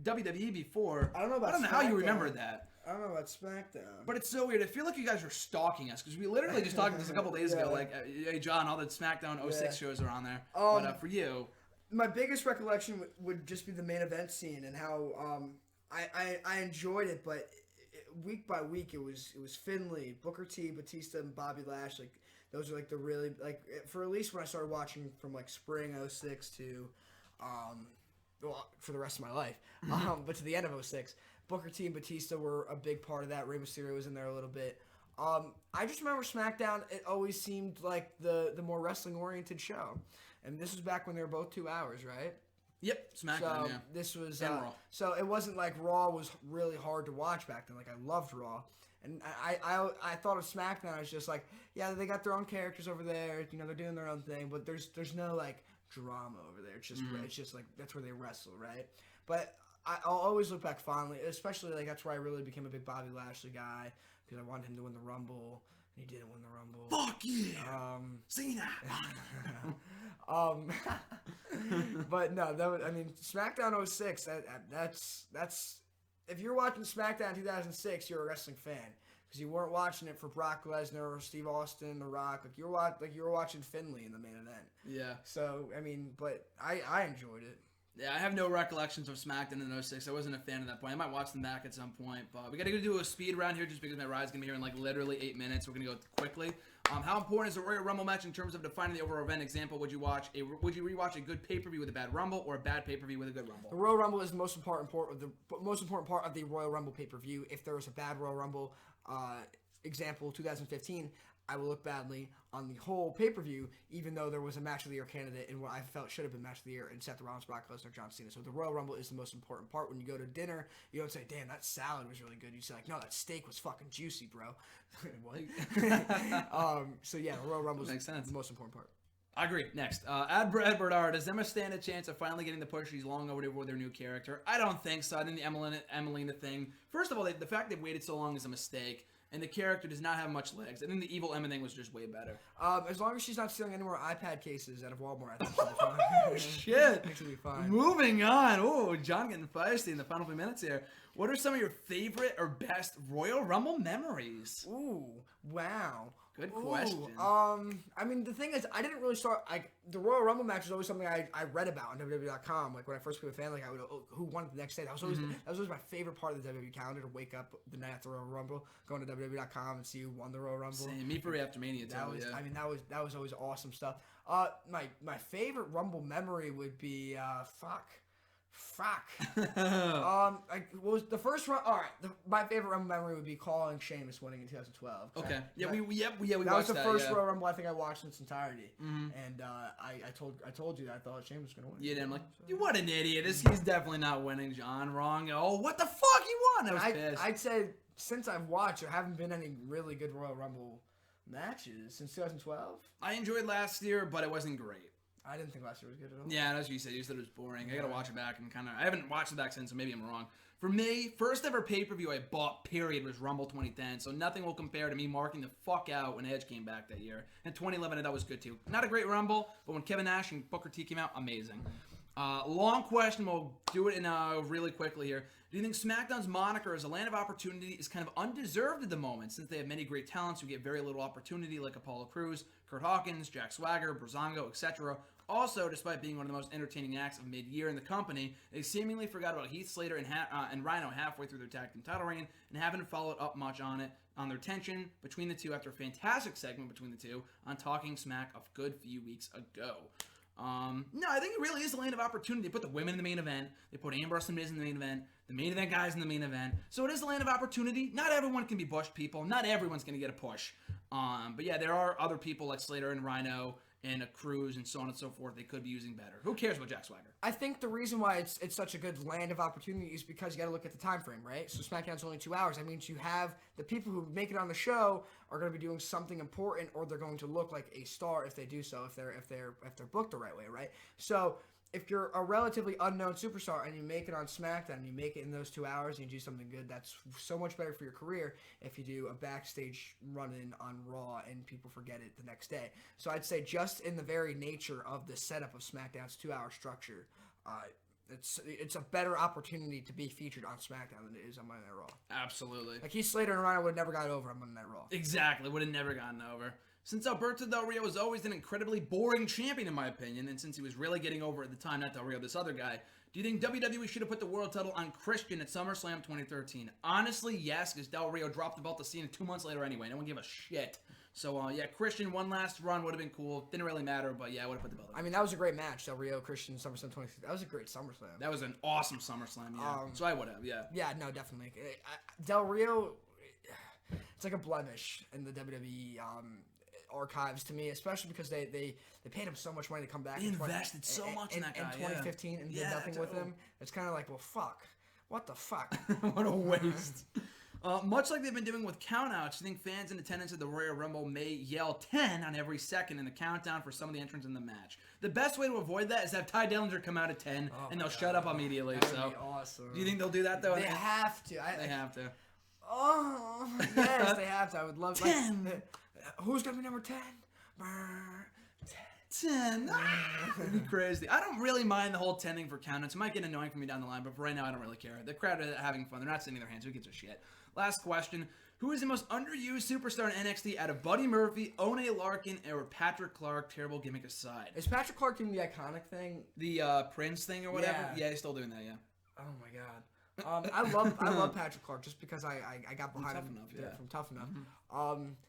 WWE before. I don't know how you remember that. I don't know about SmackDown. But it's so weird. I feel like you guys are stalking us because we literally just talked about this a couple days ago. Like, hey, John, all the SmackDown 06 shows are on there. But for you. My biggest recollection would just be the main event scene and how I enjoyed it, but week by week, it was Finlay, Booker T, Batista, and Bobby Lash. Like, those are like the really, like, for at least when I started watching from like spring 06 to for the rest of my life, but to the end of 06, Booker T and Batista were a big part of that. Rey Mysterio was in there a little bit. I just remember SmackDown, it always seemed like the more wrestling oriented show, and this was back when they were both 2 hours, right? Yep, SmackDown, yeah. This was Raw. So it wasn't like Raw was really hard to watch back then. Like, I loved Raw, and I thought of SmackDown as just like, yeah, they got their own characters over there. They're doing their own thing, but there's no like drama over there. It's just like that's where they wrestle, right? But I'll always look back fondly, especially like that's where I really became a big Bobby Lashley guy because I wanted him to win the Rumble. And he didn't win the Rumble. Fuck yeah! Cena! But no, SmackDown 06, that's if you're watching SmackDown 2006, you're a wrestling fan. Because you weren't watching it for Brock Lesnar or Steve Austin, The Rock. Like, you were watching Finlay in the main event. Yeah. So, but I enjoyed it. Yeah, I have no recollections of SmackDown in 06. I wasn't a fan at that point. I might watch them back at some point. But we got to go do a speed round here just because my ride's going to be here in like literally 8 minutes. We're going to go quickly. How important is the Royal Rumble match in terms of defining the overall event? Example, would you rewatch a good pay-per-view with a bad Rumble or a bad pay-per-view with a good Rumble? The Royal Rumble is the most important part of the Royal Rumble pay-per-view. If there was a bad Royal Rumble, example 2015, I will look badly on the whole pay-per-view, even though there was a match of the year candidate in what I felt should have been match of the year in Seth Rollins, Brock Lesnar, John Cena. So the Royal Rumble is the most important part. When you go to dinner, you don't say, "Damn, that salad was really good." You say, like, "No, that steak was fucking juicy, bro." What? So yeah, the Royal Rumble is the most important part. I agree. Next, Edward R. Does Emma stand a chance of finally getting the push she's long overdue with their new character? I don't think so. I think the Emelina thing. First of all, the fact they've waited so long is a mistake. And the character does not have much legs. I think the evil Emma thing was just way better. As long as she's not stealing any more iPad cases out of Walmart, I think she'll be fine. Oh, shit. I think she'll be fine. Moving on. Oh, John getting feisty in the final few minutes here. What are some of your favorite or best Royal Rumble memories? Ooh, wow. Good question. The thing is, I didn't really start, the Royal Rumble match was always something I read about on WWE.com. Like, when I first became a fan, like, I would, who won the next day. That was always my favorite part of the WWE calendar, to wake up the night after Royal Rumble, go into WWE.com and see who won the Royal Rumble. Same. Me for after Mania, too. That was always awesome stuff. My favorite Rumble memory would be, Fuck. What was the first run? All right, my favorite Rumble memory would be calling Sheamus winning in 2012. Okay. We watched that was the first Royal Rumble I think I watched in its entirety. Mm-hmm. And I told you that I thought Sheamus was gonna win. Yeah, I'm like, you what an idiot! He's definitely not winning, John. Wrong. Oh, what the fuck? He won. I was pissed. I'd say since I've watched, there haven't been any really good Royal Rumble matches since 2012. I enjoyed last year, but it wasn't great. I didn't think last year was good at all. Yeah, as you said it was boring. I gotta watch it back and I haven't watched it back since, so maybe I'm wrong. For me, first ever pay-per-view I bought, period, was Rumble 2010, so nothing will compare to me marking the fuck out when Edge came back that year. And 2011, I thought was good too. Not a great Rumble, but when Kevin Nash and Booker T came out, amazing. Long question, we'll do it in really quickly here. Do you think SmackDown's moniker as a land of opportunity is kind of undeserved at the moment, since they have many great talents who get very little opportunity, like Apollo Crews, Kurt Hawkins, Jack Swagger, Breezango, etc.? Also, despite being one of the most entertaining acts of mid-year in the company, they seemingly forgot about Heath Slater and Rhino halfway through their tag team title reign and haven't followed up much on their tension between the two after a fantastic segment between the two on Talking Smack a good few weeks ago. No, I think it really is a land of opportunity. They put the women in the main event. They put Ambrose and Miz in the main event. The main event guys in the main event. So it is a land of opportunity. Not everyone can be pushed, people. Not everyone's going to get a push. But yeah, there are other people like Slater and Rhino and a Cruz and so on and so forth they could be using better. Who cares about Jack Swagger? I think the reason why it's such a good land of opportunity is because you got to look at the time frame, right? So SmackDown's only 2 hours. That means you have the people who make it on the show are going to be doing something important, or they're going to look like a star if they do so, if they're booked the right way, right? So if you're a relatively unknown superstar and you make it on SmackDown and you make it in those 2 hours and you do something good, that's so much better for your career if you do a backstage run-in on Raw and people forget it the next day. So I'd say just in the very nature of the setup of SmackDown's 2-hour structure, it's a better opportunity to be featured on SmackDown than it is on Monday Night Raw. Absolutely. Like Heath Slater and Rhino would have never got over on Monday Night Raw. Exactly. Would have never gotten over. Since Alberto Del Rio was always an incredibly boring champion, in my opinion, and since he was really getting over at the time, not Del Rio, this other guy, do you think WWE should have put the world title on Christian at SummerSlam 2013? Honestly, yes, because Del Rio dropped the belt to Cena 2 months later anyway. No one gave a shit. So, yeah, Christian, one last run would have been cool. Didn't really matter, but yeah, I would have put the belt on. I mean, that was a great match, Del Rio, Christian, SummerSlam 2013. That was a great SummerSlam. That was an awesome SummerSlam, yeah. So I would have, yeah. Yeah, no, definitely. Del Rio, it's like a blemish in the WWE archives to me, especially because they paid him so much money to come back. They invested so much in that guy. In 2015 and did nothing with him. It's kind of like, well, fuck. What the fuck? What a waste. Much like they've been doing with countouts, you think fans in attendance at the Royal Rumble may yell 10 on every second in the countdown for some of the entrants in the match? The best way to avoid that is to have Ty Dillinger come out at 10 and they'll shut up immediately. That would be awesome. Do you think they'll do that though? They have to. They have to. Oh, yes, they have to. I would love 10. Who's gonna be number 10? 10. That'd be crazy. I don't really mind the whole 10 thing for countouts. It might get annoying for me down the line, but for right now, I don't really care. The crowd are having fun. They're not sitting their hands. Who gives a shit? Last question. Who is the most underused superstar in NXT out of Buddy Murphy, Oney Larkin, or Patrick Clark? Terrible gimmick aside. Is Patrick Clark doing the iconic thing? The Prince thing or whatever? Yeah, he's still doing that, yeah. Oh, my God. I love Patrick Clark just because I got behind him from Tough Enough.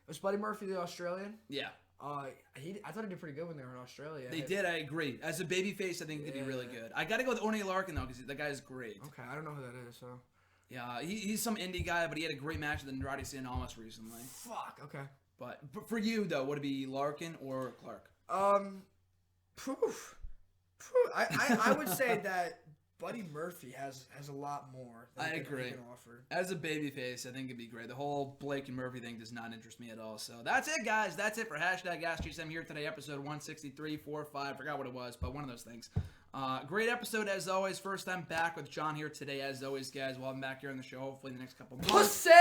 Was Buddy Murphy the Australian? Yeah. I thought he did pretty good when they were in Australia. They did, I agree. As a babyface, I think he'd be really good. I got to go with Oney Larkin, though, because the guy's great. Okay, I don't know who that is, so. Yeah, he's some indie guy, but he had a great match with Andrade Cien Almas recently. Fuck, okay. But for you, though, would it be Larkin or Clark? I would say that Buddy Murphy has a lot more I agree. He can offer. As a babyface, I think it'd be great. The whole Blake and Murphy thing does not interest me at all. So that's it, guys. That's it for #AskGSM here today, episode 163, 4, 5. Forgot what it was, but one of those things. Great episode as always. First time back with John here today as always, guys. We'll have him back here on the show hopefully in the next couple months. Pussy!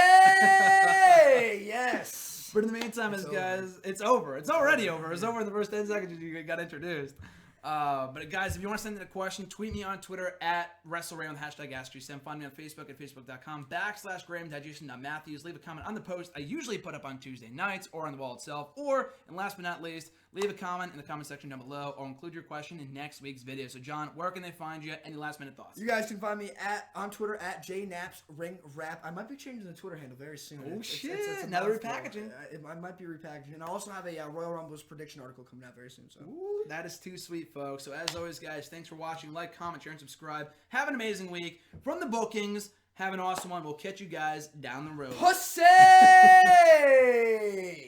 Yes! But in the meantime, guys, it's over. It's already over. It's over in the first 10 seconds you got introduced. But guys, if you want to send in a question, tweet me on Twitter at WrestleRay with #AskGSM. Find me on Facebook at facebook.com/GrahamDigestion.Matthews. Leave a comment on the post I usually put up on Tuesday nights or on the wall itself. Or, and last but not least, leave a comment in the comment section down below or include your question in next week's video. So, John, where can they find you? Any last minute thoughts? You guys can find me on Twitter at JNapsRingRap. I might be changing the Twitter handle very soon. Oh, shit. Now they're repackaging. I might be repackaging. And I also have a Royal Rumbles prediction article coming out very soon. So. Ooh, that is too sweet, folks. So, as always, guys, thanks for watching. Like, comment, share, and subscribe. Have an amazing week. From the bookings, have an awesome one. We'll catch you guys down the road. Pussy!